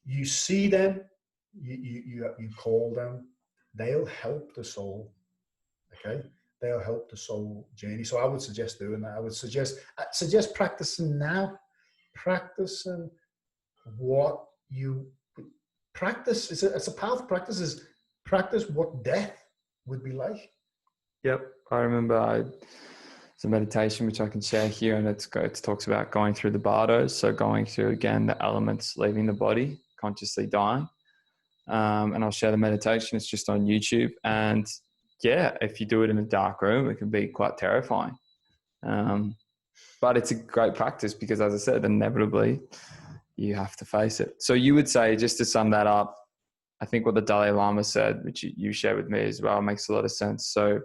You see them. You call them, they'll help the soul, okay? They'll help the soul journey. So I would suggest doing that. I would suggest practicing now, practicing what you practice. It's a powerful practice, is practice what death would be like. Yep. I remember it's a meditation which I can share here, and it talks about going through the bardos. So going through, again, the elements leaving the body, consciously dying. And I'll share the meditation. It's just on YouTube. And yeah, if you do it in a dark room, it can be quite terrifying. But it's a great practice because, as I said, inevitably you have to face it. So you would say, just to sum that up, I think what the Dalai Lama said, which you shared with me as well, makes a lot of sense. So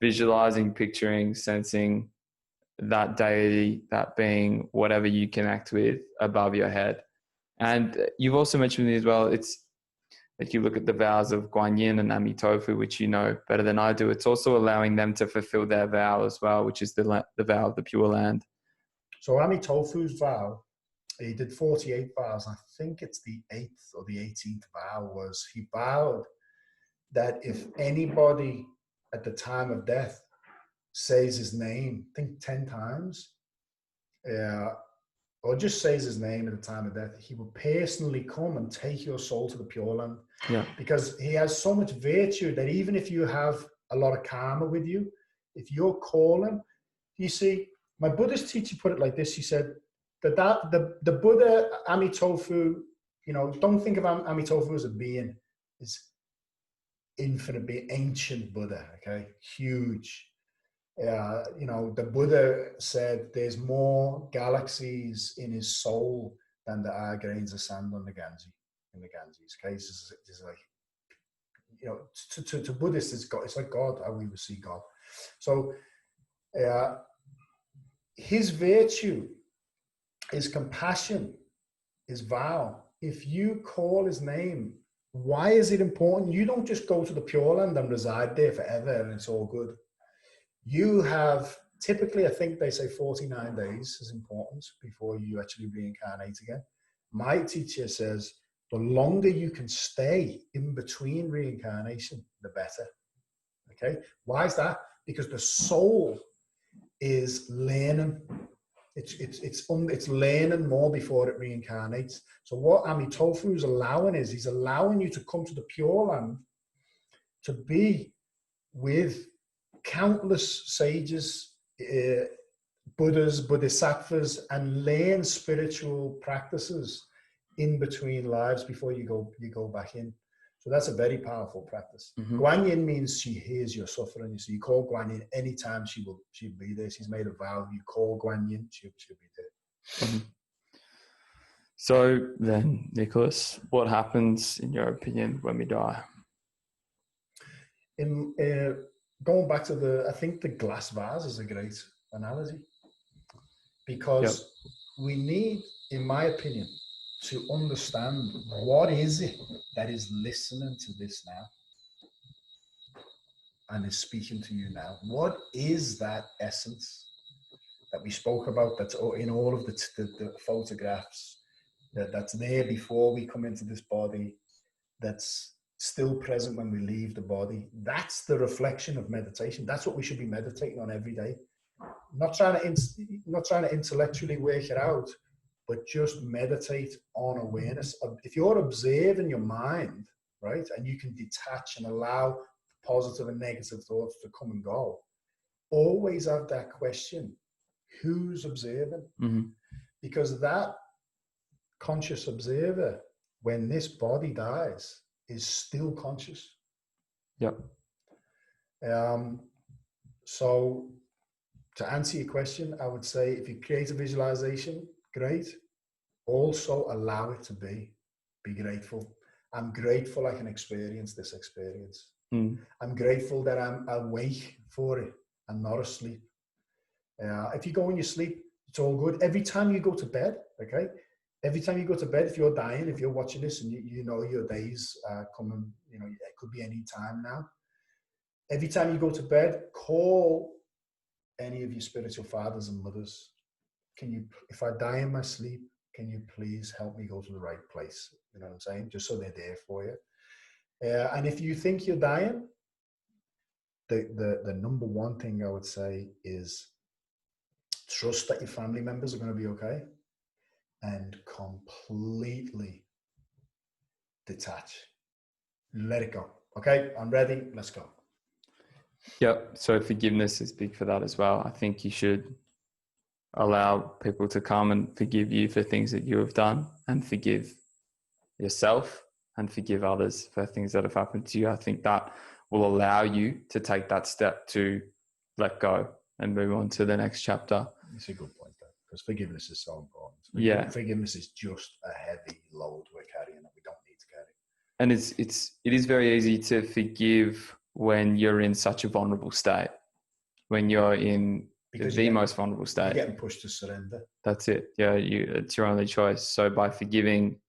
visualizing, picturing, sensing that deity, that being, whatever you connect with above your head. And you've also mentioned to me as well, it's if you look at the vows of Guan Yin and Amitofu, which you know better than I do, it's also allowing them to fulfill their vow as well, which is the vow of the Pure Land. So Amitofu's vow, he did 48 vows. I think it's the 8th or the 18th vow was he vowed that if anybody at the time of death says his name, I think 10 times, or just says his name at the time of death, he will personally come and take your soul to the Pure Land. Yeah. Because he has so much virtue that even if you have a lot of karma with you, if you're calling, you see, my Buddhist teacher put it like this. He said that the Buddha, Amitofu, don't think of Amitofu as a being. It's infinite being, ancient Buddha, okay? Huge. The Buddha said there's more galaxies in his soul than there are grains of sand on the Ganges. In the Ganges, okay, it's like, to Buddhists, it's God. It's like God, how we would see God. So, his virtue, his compassion, his vow. If you call his name, why is it important? You don't just go to the Pure Land and reside there forever and it's all good. You have, typically, I think they say 49 days is important before you actually reincarnate again. My teacher says the longer you can stay in between reincarnation, the better. Okay? Why is that? Because the soul is learning. It's learning more before it reincarnates. So what Amitofu is allowing is he's allowing you to come to the Pure Land to be with countless sages, Buddhas, Bodhisattvas, and learn spiritual practices in between lives before you go back in. So that's a very powerful practice. Mm-hmm. Guan Yin means she hears your suffering. So you call Guan Yin anytime she'll be there. She's made a vow. You call Guan Yin, she'll be there. Mm-hmm. So then, Nicholas, what happens in your opinion when we die? Going back to I think the glass vase is a great analogy, because we need, in my opinion, to understand what is it that is listening to this now and is speaking to you now. What is that essence that we spoke about that's in all of the photographs that's there before we come into this body, that's still present when we leave the body? That's the reflection of meditation. That's what we should be meditating on every day. Not trying to intellectually work it out, but just meditate on awareness. If you're observing your mind, right, and you can detach and allow positive and negative thoughts to come and go, always have that question, who's observing? Mm-hmm. Because that conscious observer, when this body dies, is still conscious. Yep. So to answer your question, I would say if you create a visualization, great. Also allow it to be grateful. I'm grateful I can experience this experience. I'm grateful that I'm awake for it and not asleep. If you go in your sleep, it's all good. Every time you go to bed, okay? Every time you go to bed, if you're dying, if you're watching this and you know your days are coming, it could be any time now. Every time you go to bed, call any of your spiritual fathers and mothers. If I die in my sleep, can you please help me go to the right place? You know what I'm saying? Just so they're there for you. And if you think you're dying, the number one thing I would say is trust that your family members are going to be okay, and completely detach. Let it go. Okay, I'm ready. Let's go. Yep. So forgiveness is big for that as well. I think you should allow people to come and forgive you for things that you have done, and forgive yourself and forgive others for things that have happened to you. I think that will allow you to take that step to let go and move on to the next chapter. It's a good point, though, because forgiveness is so important. Yeah. Forgiveness is just a heavy load we're carrying that we don't need to carry. And it is very easy to forgive when you're in such a vulnerable state, when you're in the most vulnerable state. You're getting pushed to surrender. That's it. Yeah, it's your only choice. So by forgiving,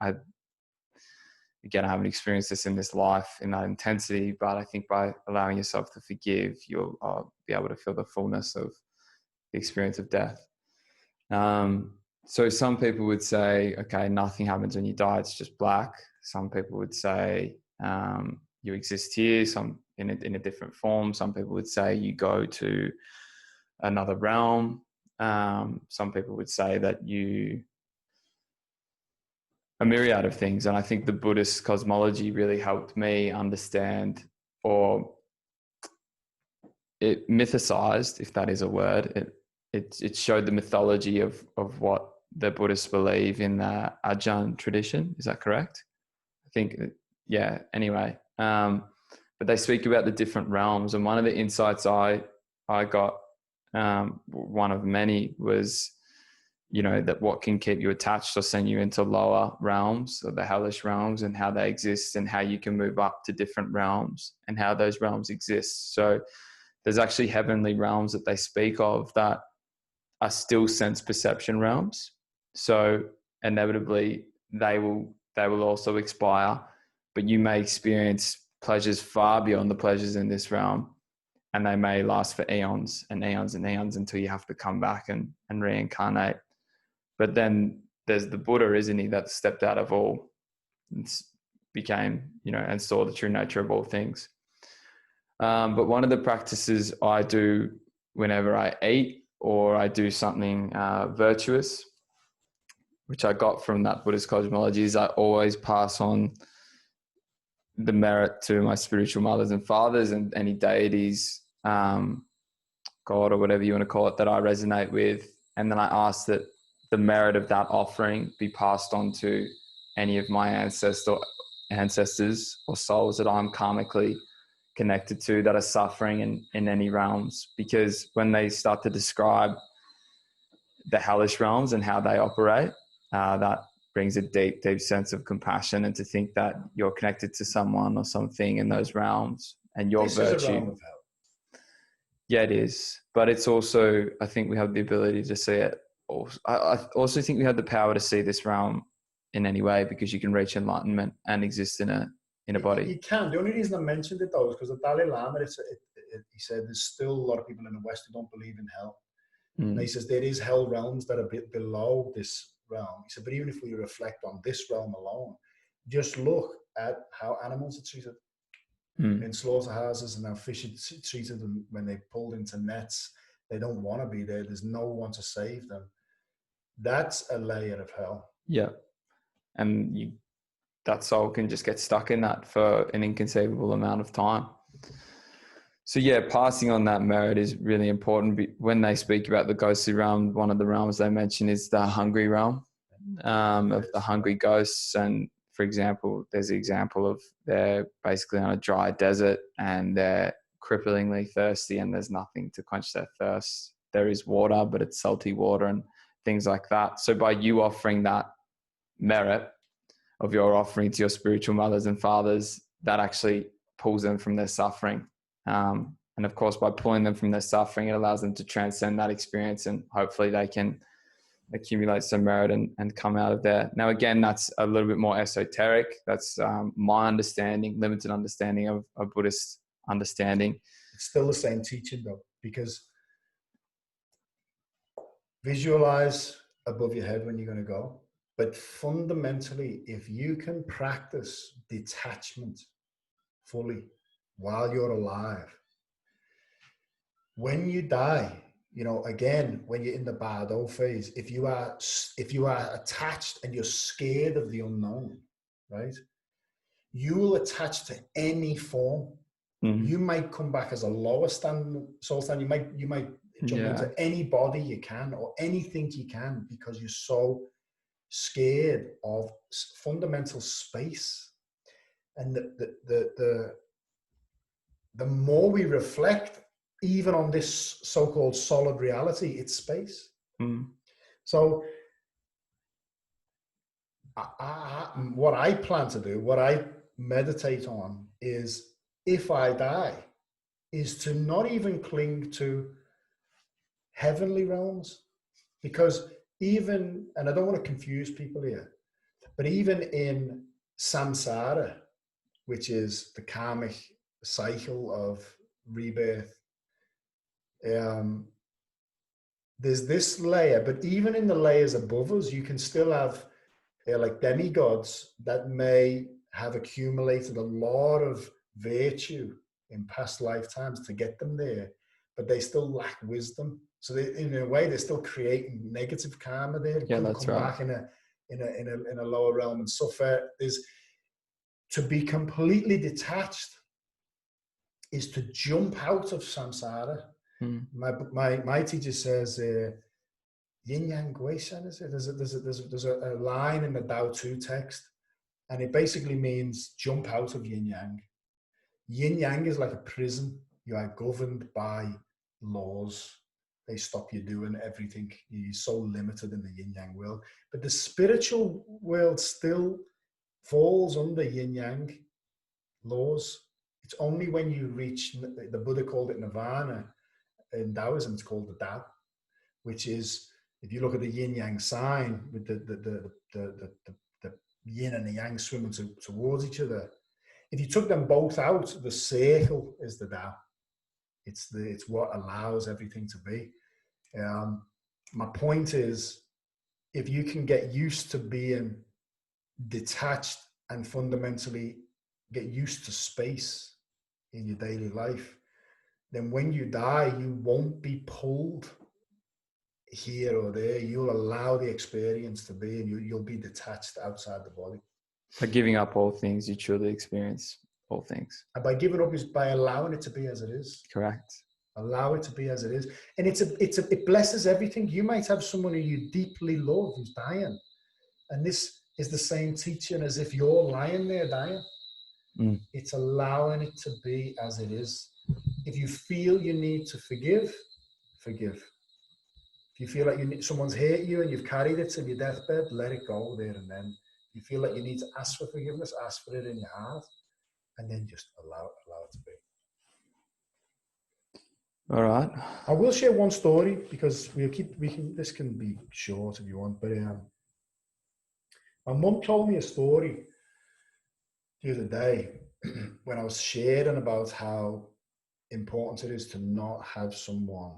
again, I haven't experienced this in this life in that intensity, but I think by allowing yourself to forgive, you'll be able to feel the fullness of the experience of death. So some people would say, okay, nothing happens when you die, it's just black. Some people would say you exist here, some in a different form. Some people would say you go to another realm. Some people would say that a myriad of things. And I think the Buddhist cosmology really helped me understand, or it mythicized, if that is a word, it showed the mythology of what the Buddhists believe in the Ajahn tradition. Is that correct? I think, yeah, anyway. But they speak about the different realms. And one of the insights I got, one of many, was, that what can keep you attached or send you into lower realms, or the hellish realms, and how they exist, and how you can move up to different realms and how those realms exist. So there's actually heavenly realms that they speak of that are still sense perception realms. So inevitably they will also expire, but you may experience pleasures far beyond the pleasures in this realm, and they may last for eons and eons and eons until you have to come back and reincarnate. But then there's the Buddha, isn't he, that stepped out of all and became, and saw the true nature of all things. But one of the practices I do whenever I eat or I do something virtuous, which I got from that Buddhist cosmology, is I always pass on the merit to my spiritual mothers and fathers and any deities, God or whatever you want to call it, that I resonate with. And then I ask that the merit of that offering be passed on to any of my ancestors or souls that I'm karmically connected to that are suffering in any realms. Because when they start to describe the hellish realms and how they operate, that brings a deep, deep sense of compassion, and to think that you're connected to someone or something in those realms and your this virtue. Is a realm of hell. Yeah, it is. But it's also, I think we have the ability to see it. I also think we have the power to see this realm in any way, because you can reach enlightenment and exist in a body. You can. The only reason I mentioned it, though, is because the Dalai Lama, he said there's still a lot of people in the West who don't believe in hell. And he says there is hell realms that are a bit below this realm. He said, but even if we reflect on this realm alone, just look at how animals are treated in slaughterhouses, and how fish are treated, and when they're pulled into nets, they don't want to be there. There's no one to save them. That's a layer of hell. Yeah. And that soul can just get stuck in that for an inconceivable amount of time. So yeah, passing on that merit is really important. When they speak about the ghostly realm, one of the realms they mention is the hungry realm, of the hungry ghosts. And for example, there's the example of they're basically on a dry desert and they're cripplingly thirsty, and there's nothing to quench their thirst. There is water, but it's salty water and things like that. So by you offering that merit of your offering to your spiritual mothers and fathers, that actually pulls them from their suffering. And of course, by pulling them from their suffering, it allows them to transcend that experience, and hopefully they can accumulate some merit and come out of there. Now, again, that's a little bit more esoteric. That's my understanding, limited understanding of Buddhist understanding. It's still the same teaching, though, because visualize above your head when you're going to go. But fundamentally, if you can practice detachment fully while you're alive, when you die, again, when you're in the bardo phase, if you are attached and you're scared of the unknown, right, you will attach to any form. You might come back as a lower soul stand. You might jump into any body you can, or anything you can, because you're so scared of fundamental space. And the the more we reflect, even on this so-called solid reality, it's space. So what I plan to do, what I meditate on is, if I die, is to not even cling to heavenly realms. Because even, and I don't want to confuse people here, but even in samsara, which is the karmic cycle of rebirth, there's this layer, but even in the layers above us, you can still have like demigods that may have accumulated a lot of virtue in past lifetimes to get them there, but they still lack wisdom. So they, in a way, they're still creating negative karma there. Yeah, that's right. Back in a lower realm and suffer. Is to be completely detached is to jump out of samsara. My teacher says yin yang gui shan, is it? There's a line in the Tao Te text, and it basically means jump out of yin yang. Yin yang is like a prison. You are governed by laws. They stop you doing everything. You're so limited in the yin yang world. But the spiritual world still falls under yin yang laws. It's only when you reach, the Buddha called it nirvana. In Taoism, it's called the Tao, which is, if you look at the yin yang sign with the yin and the yang swimming towards each other, if you took them both out, the circle is the Tao. It's what allows everything to be. My point is, if you can get used to being detached and fundamentally get used to space in your daily life, then when you die, you won't be pulled here or there. You'll allow the experience to be, and you'll be detached outside the body. By giving up all things, you truly experience all things. And by giving up is by allowing it to be as it is. Correct. Allow it to be as it is. And it blesses everything. You might have someone who you deeply love who's dying. And this is the same teaching as if you're lying there dying. It's allowing it to be as it is. If you feel you need to forgive, forgive. If you feel like someone's hurt you and you've carried it to your deathbed, let it go there and then. If you feel like you need to ask for forgiveness, ask for it in your heart, and then just allow it to be. All right. I will share one story because this can be short if you want, but my mum told me a story the other day when I was sharing about how important it is to not have someone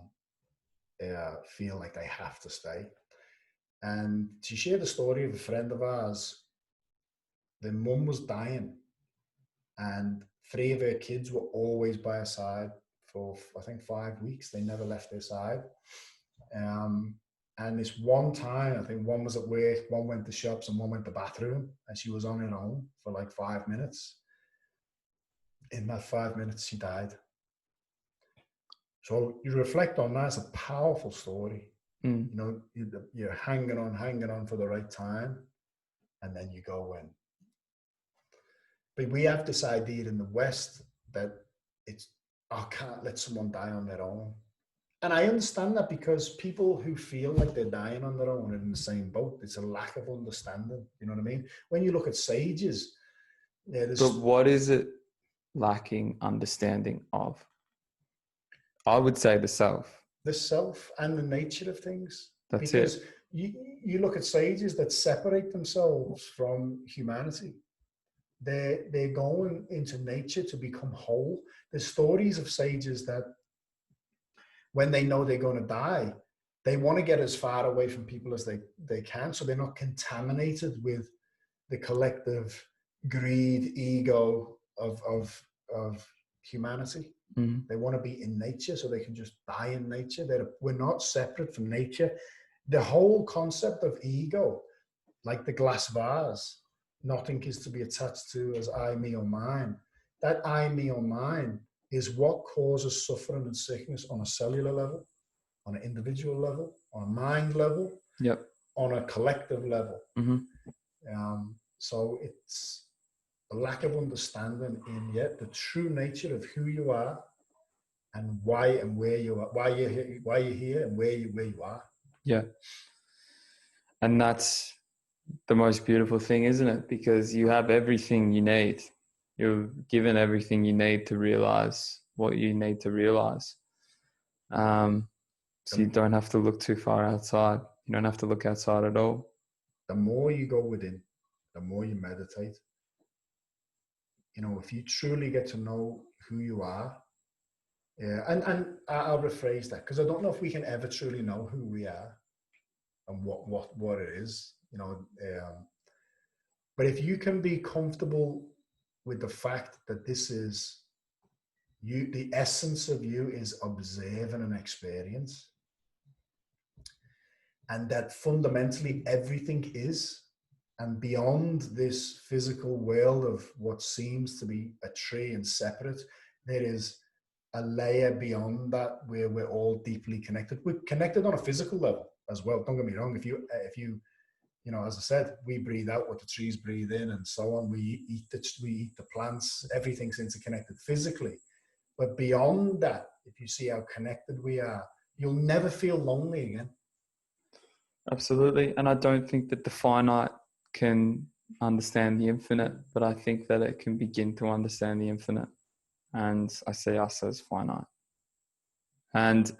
feel like they have to stay. And she shared a story of a friend of ours. Their mum was dying, and 3 of her kids were always by her side for, I think, 5 weeks. They never left her side. And this one time, I think one was at work, one went to shops, and one went to the bathroom, and she was on her own for like 5 minutes. In that 5 minutes, she died. So you reflect on that. It's a powerful story. You know, you're hanging on for the right time, and then you go in. But we have this idea in the West that I can't let someone die on their own. And I understand that, because people who feel like they're dying on their own are in the same boat. It's a lack of understanding. You know what I mean? When you look at sages, but what is it lacking understanding of? I would say the self. The self and the nature of things. That's because it. You look at sages that separate themselves from humanity. They're going into nature to become whole. There's stories of sages that when they know they're going to die, they want to get as far away from people as they can, so they're not contaminated with the collective greed, ego of humanity. They want to be in nature so they can just die in nature. We're not separate from nature. The whole concept of ego, like the glass vase, nothing is to be attached to as I, me, or mine. That I, me, or mine is what causes suffering and sickness on a cellular level, on an individual level, on a mind level, on a collective level. So a lack of understanding in yet the true nature of who you are and why and where you are, why you're here and where you are. Yeah. And that's the most beautiful thing, isn't it? Because you have everything you need. You're given everything you need to realize what you need to realize. So you don't have to look too far outside. You don't have to look outside at all. The more you go within, the more you meditate. You know, if you truly get to know who you are, and I'll rephrase that, because I don't know if we can ever truly know who we are and what it is, you know. But if you can be comfortable with the fact that this is you, the essence of you is observing an experience, and that fundamentally everything is, and beyond this physical world of what seems to be a tree and separate, there is a layer beyond that where we're all deeply connected. We're connected on a physical level as well. Don't get me wrong. If you, you know, as I said, we breathe out what the trees breathe in, and so on. We eat the plants. Everything's interconnected physically. But beyond that, if you see how connected we are, you'll never feel lonely again. Absolutely. And I don't think that the finite can understand the infinite, but I think that it can begin to understand the infinite. And I see us as finite. And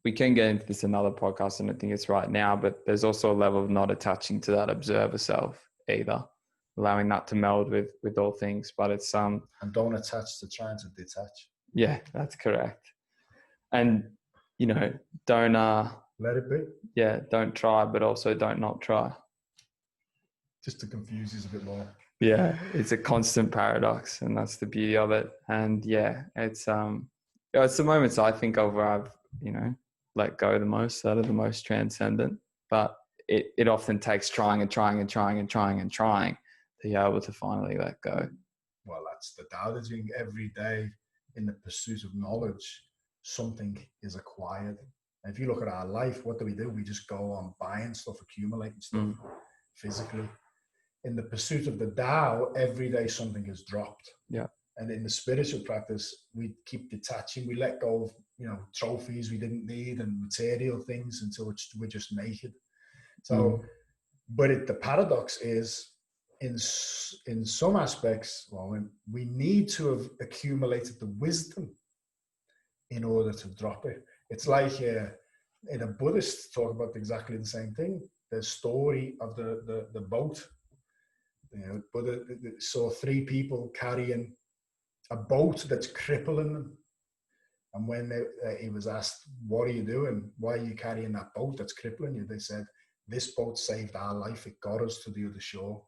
we can get into this another podcast, and I think it's right now, but there's also a level of not attaching to that observer self either, allowing that to meld with all things. But it's and don't attach to trying to detach. Yeah, that's correct. And you know, don't let it be. Yeah, don't try, but also don't not try. Just to confuse you a bit more. Yeah, it's a constant paradox, and that's the beauty of it. And yeah, it's the moments I think of where I've, you know, let go the most, that are the most transcendent. But it often takes trying and trying and trying and trying and trying to be able to finally let go. Well, that's the Tao Te Ching. Every day in the pursuit of knowledge, something is acquired. And if you look at our life, what do? We just go on buying stuff, accumulating stuff physically. In the pursuit of the Tao, every day something is dropped. Yeah. And in the spiritual practice, we keep detaching. We let go of, you know, trophies we didn't need and material things until we're just naked. So, but the paradox is, in some aspects, well, we need to have accumulated the wisdom in order to drop it. It's like in a Buddhist talk about exactly the same thing. The story of the boat. You know, Buddha saw three people carrying a boat that's crippling them. And when he was asked, what are you doing? Why are you carrying that boat that's crippling you? They said, this boat saved our life. It got us to the other shore.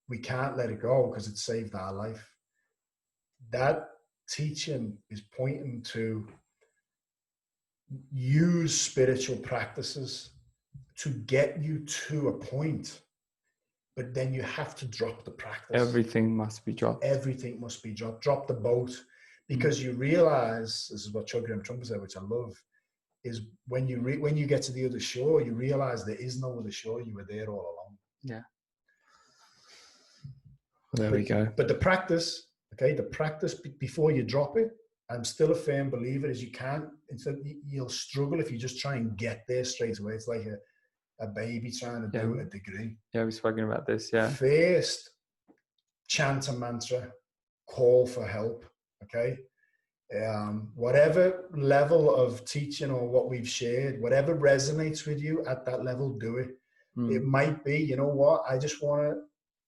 We can't let it go because it saved our life. That teaching is pointing to use spiritual practices to get you to a point. But then you have to drop the practice. Everything must be dropped. Everything must be dropped. Drop the boat. Because you realize, this is what Chogyam Trungpa said, which I love, is when you get to the other shore, you realize there is no other shore. You were there all along. Yeah. Well, there we go. But the practice, okay, the practice before you drop it, I'm still a firm believer, is you can't, instead you'll struggle if you just try and get there straight away. It's like a baby trying to do a degree. Yeah, we've spoken about this, yeah. First, chant a mantra, call for help, okay? Whatever level of teaching or what we've shared, whatever resonates with you at that level, do it. It might be, you know what, I just want to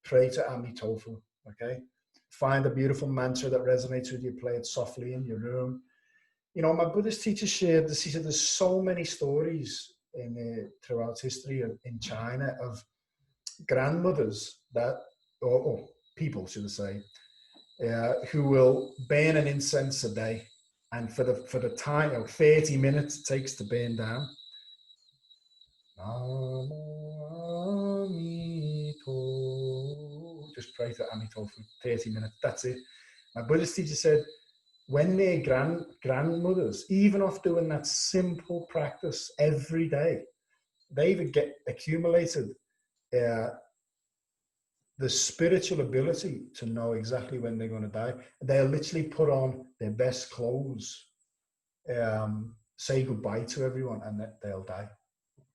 pray to Amitofu, okay? Find a beautiful mantra that resonates with you, play it softly in your room. You know, my Buddhist teacher shared this, he said there's so many stories throughout history in China of grandmothers that, or people, should I say, who will burn an incense a day, and for the time, 30 minutes it takes to burn down. Just pray to Amito for 30 minutes. That's it. My Buddhist teacher said, when their grandmothers, even off doing that simple practice every day, they've accumulated the spiritual ability to know exactly when they're going to die. They'll literally put on their best clothes, say goodbye to everyone, and they'll die.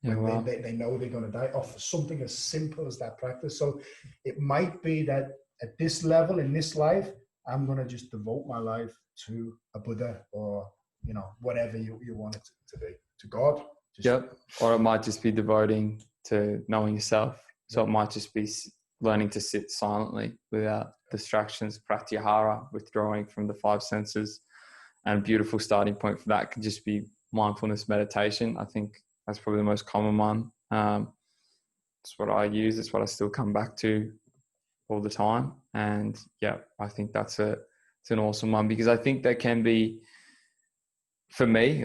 Yeah, When wow. they know they're going to die off something as simple as that practice. So it might be that at this level in this life, I'm going to just devote my life to a Buddha, or, you know, whatever you want it to be, to God. Yep. Or it might just be devoting to knowing yourself. So it might just be learning to sit silently without distractions, pratyahara, withdrawing from the five senses. And a beautiful starting point for that could just be mindfulness meditation. I think that's probably the most common one. It's what I use. It's what I still come back to all the time. And yeah, I think it's an awesome one, because I think there can be, for me,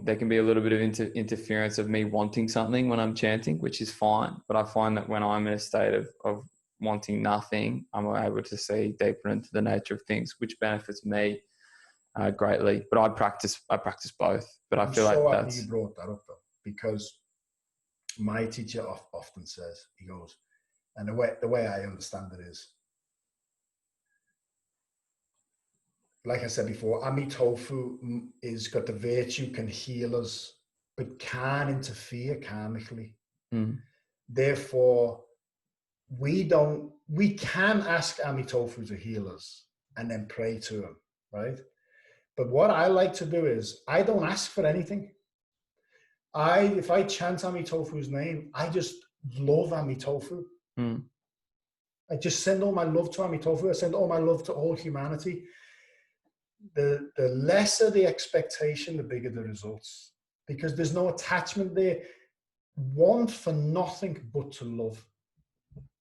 there can be a little bit of interference of me wanting something when I'm chanting, which is fine. But I find that when I'm in a state of wanting nothing, I'm able to see deeper into the nature of things, which benefits me greatly. But I practice both. But I feel like that's... you brought that up, though, because my teacher often says, he goes, and the way I understand it is, like I said before, Amitofu is got the virtue, can heal us, but can interfere karmically. Therefore, we can ask Amitofu to heal us and then pray to him, right? But what I like to do is, I don't ask for anything. If I chant Amitofu's name, I just love Amitofu. I just send all my love to Amitofu. I send all my love to all humanity. The lesser the expectation, the bigger the results, because there's no attachment there. Want for nothing but to love.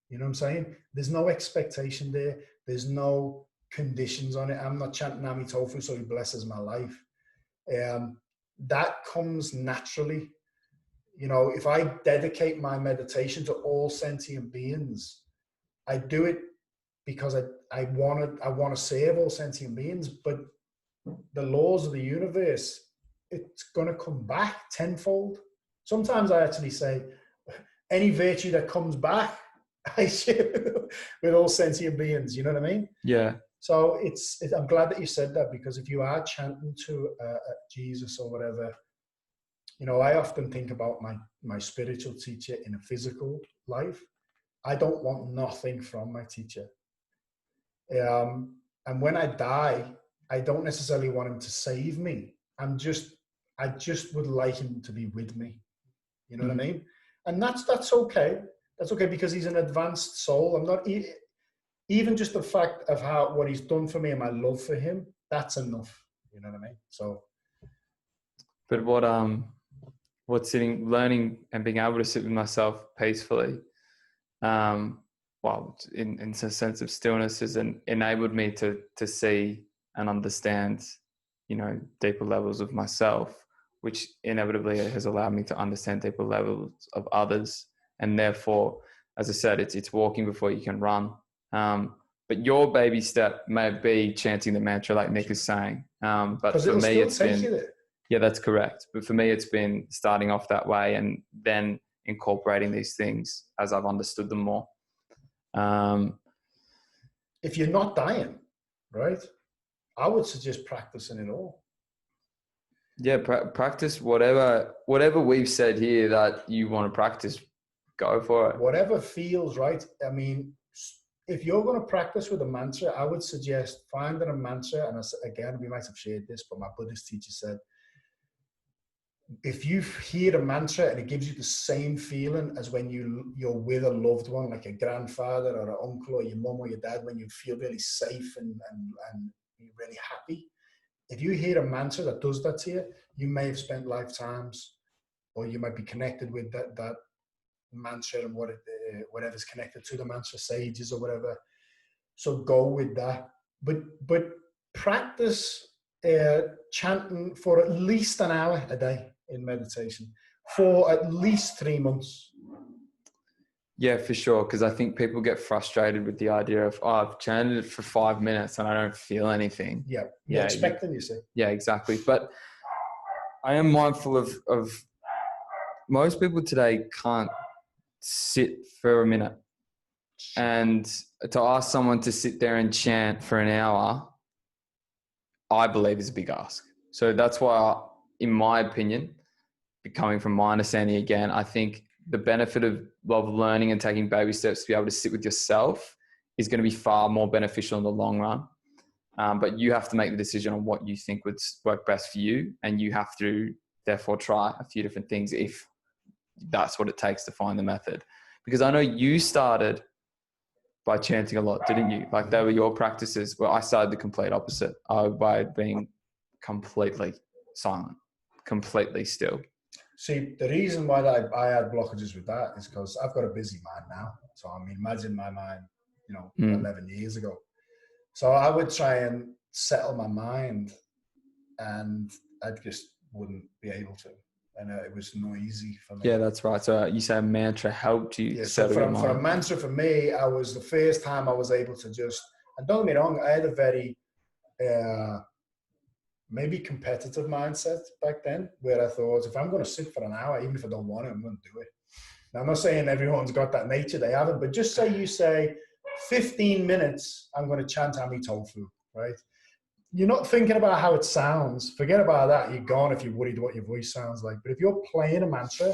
You know what I'm saying? There's no expectation there. There's no conditions on it. I'm not chanting Amitofu so he blesses my life. That comes naturally. You know, if I dedicate my meditation to all sentient beings, I do it because I want to save all sentient beings, but the laws of the universe, it's going to come back tenfold. Sometimes I actually say, any virtue that comes back, I share with all sentient beings. You know what I mean? Yeah. So I'm glad that you said that, because if you are chanting to Jesus or whatever, you know, I often think about my spiritual teacher in a physical life. I don't want nothing from my teacher. And when I die, I don't necessarily want him to save me. I just would like him to be with me. You know what I mean? And that's okay. That's okay, because he's an advanced soul. I'm not even just the fact of what he's done for me and my love for him. That's enough. You know what I mean? So. But what's learning and being able to sit with myself peacefully, well, in a sense of stillness, has enabled me to see and understand, you know, deeper levels of myself, which inevitably has allowed me to understand deeper levels of others. And therefore, as I said, it's walking before you can run. But your baby step may be chanting the mantra, like Nick is saying. But for me, it's been... Yeah, that's correct. But for me, it's been starting off that way and then incorporating these things as I've understood them more. If you're not dying, right, I would suggest practicing it all. Yeah, practice whatever we've said here that you want to practice, go for it. Whatever feels right. I mean, if you're going to practice with a mantra, I would suggest finding a mantra. And again, we might have shared this, but my Buddhist teacher said, if you hear a mantra and it gives you the same feeling as when you're with a loved one, like a grandfather or an uncle or your mum or your dad, when you feel really safe and you're really happy. If you hear a mantra that does that to you, you may have spent lifetimes, or you might be connected with that mantra and whatever's connected to the mantra, sages or whatever. So go with that. But practice chanting for at least an hour a day in meditation for at least 3 months. Yeah, for sure. Because I think people get frustrated with the idea of, I've chanted it for 5 minutes and I don't feel anything. Yeah, you're expecting, you see. Yeah, exactly. But I am mindful of most people today can't sit for a minute. And to ask someone to sit there and chant for an hour, I believe is a big ask. So that's why, in my opinion, coming from my understanding again, I think the benefit of learning and taking baby steps to be able to sit with yourself is going to be far more beneficial in the long run. But you have to make the decision on what you think would work best for you. And you have to therefore try a few different things if that's what it takes to find the method. Because I know you started by chanting a lot, didn't you? Like they were your practices. Well, I started the complete opposite by being completely silent, completely still. See, the reason why I had blockages with that is because I've got a busy mind now. So I mean, imagine my mind, 11 years ago. So I would try and settle my mind, and I just wouldn't be able to. And it was noisy for me. Yeah, that's right. So you say a mantra helped you settle your mind. For a mantra for me, I was the first time I was able to just, and don't get me wrong, I had a very maybe competitive mindset back then, where I thought, if I'm going to sit for an hour, even if I don't want to, I'm going to do it. Now, I'm not saying everyone's got that nature, they haven't, but just say you say 15 minutes, I'm going to chant Ami Tofu, right? You're not thinking about how it sounds. Forget about that. You're gone if you're worried what your voice sounds like. But if you're playing a mantra,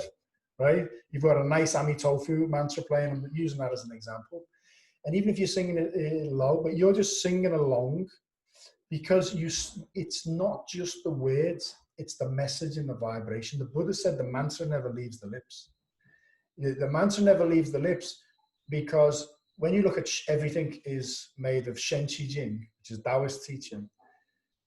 right, you've got a nice Ami Tofu mantra playing, I'm using that as an example. And even if you're singing it low, but you're just singing along, because it's not just the words, it's the message and the vibration. The Buddha said the mantra never leaves the lips. The mantra never leaves the lips, because when you look at everything is made of Shen Qi Jing, which is Taoist teaching.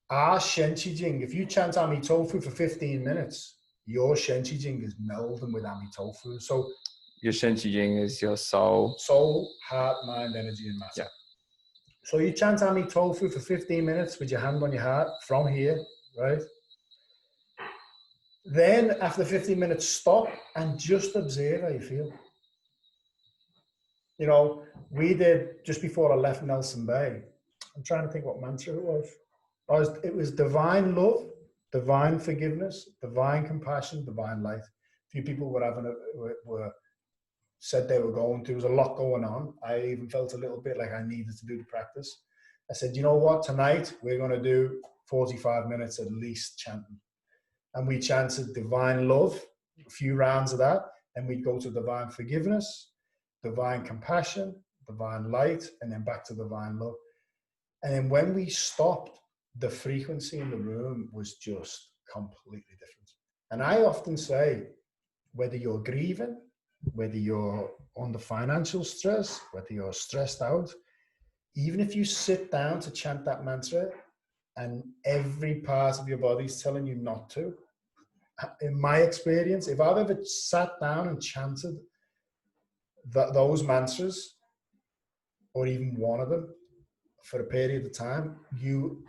Our Shen Qi Jing, if you chant Ami Tofu for 15 minutes, your Shen Qi Jing is melding with Ami Tofu. So your Shen Qi Jing is your soul, heart, mind, energy, and matter. Yeah. So you chant Ami Tofu for 15 minutes with your hand on your heart from here, right? Then after 15 minutes, stop and just observe how you feel. We did just before I left Nelson Bay. I'm trying to think what mantra it was. It was divine love, divine forgiveness, divine compassion, divine light. A few people said they were going through. There was a lot going on. I even felt a little bit like I needed to do the practice. I said, you know what? Tonight we're going to do 45 minutes at least chanting. And we chanted divine love, a few rounds of that. And we'd go to divine forgiveness, divine compassion, divine light, and then back to divine love. And then when we stopped, the frequency in the room was just completely different. And I often say, whether you're grieving, whether you're under financial stress, whether you're stressed out, even if you sit down to chant that mantra and every part of your body is telling you not to, in my experience, if I've ever sat down and chanted those mantras, or even one of them, for a period of time, you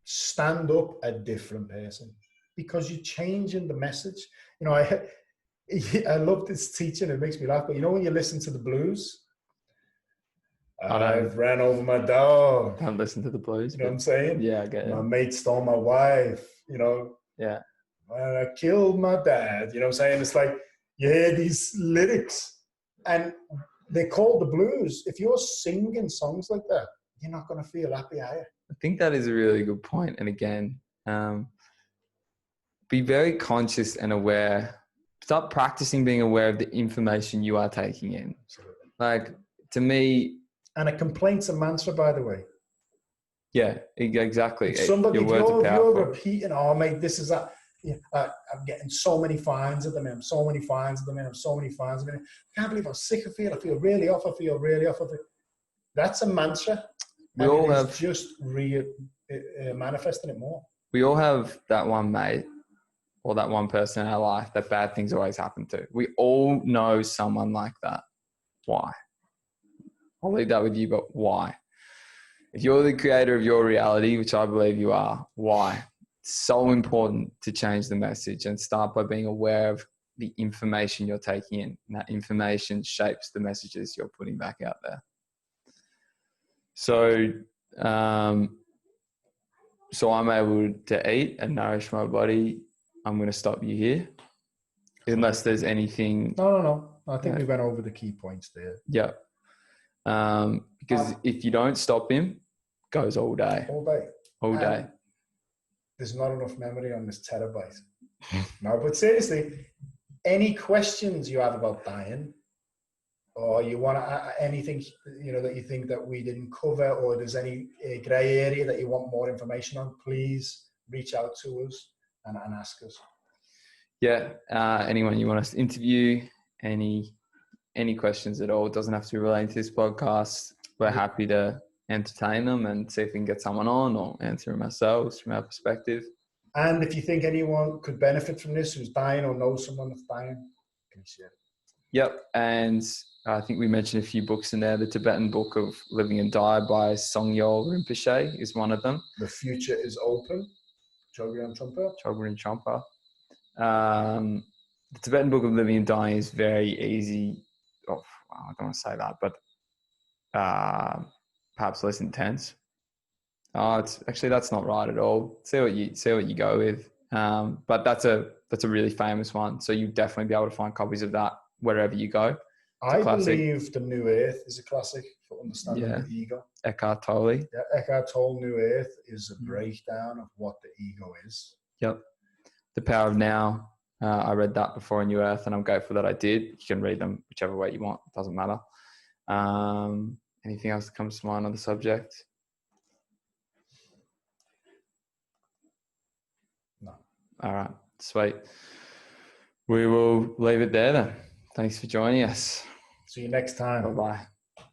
stand up a different person, because you're changing the message. I love this teaching. It makes me laugh. But when you listen to the blues, I've ran over my dog. Can't listen to the blues. You know what I'm saying? Yeah, I get it. My mate stole my wife. Yeah. I killed my dad. You know what I'm saying? It's like you hear these lyrics, and they're called the blues. If you're singing songs like that, you're not going to feel happy, are you? I think that is a really good point. And again, be very conscious and aware. Start practicing being aware of the information you are taking in. Like, to me... And a complaint's a mantra, by the way. Yeah, exactly. If you're repeating, oh, mate, this is that. Yeah, I'm getting so many fines at the minute. So many fines at the minute. So many fines at the minute. I can't believe how sick I feel. I feel really off. I feel really off. That's a mantra. We all have just manifesting it more. We all have that one mate or that one person in our life that bad things always happen to. We all know someone like that. Why? I'll leave that with you, but why? If you're the creator of your reality, which I believe you are, why? It's so important to change the message and start by being aware of the information you're taking in. And that information shapes the messages you're putting back out there. So I'm able to eat and nourish my body. I'm going to stop you here. Unless there's anything. No. I think we went over the key points there. Yeah. Because if you don't stop him, goes all day. All day. And there's not enough memory on this terabyte. No, but seriously, any questions you have about dying, or you want anything, that you think that we didn't cover, or there's any grey area that you want more information on, please reach out to us and ask us. Yeah, anyone you want us to interview, any questions at all, it doesn't have to be related to this podcast. We're happy to entertain them and see if we can get someone on or answer them ourselves from our perspective. And if you think anyone could benefit from this, who's dying or knows someone that's dying, can you share it? Yep, and I think we mentioned a few books in there. The Tibetan Book of Living and Die by Songyol Rinpoche is one of them. The Future is Open, Chogyam Trungpa. The Tibetan Book of Living and Dying is very easy. Oh, I don't want to say that, but perhaps less intense. That's not right at all. See what you go with. But that's a really famous one. So you definitely be able to find copies of that wherever you go. I believe The New Earth is a classic for understanding the ego. Eckhart Tolle. Yeah, Eckhart Tolle, New Earth is a breakdown of what the ego is. Yep. The Power of Now. I read that before in New Earth, and I'm grateful that I did. You can read them whichever way you want. It doesn't matter. Anything else that comes to mind on the subject? No. All right. Sweet. We will leave it there then. Thanks for joining us. See you next time. Bye-bye.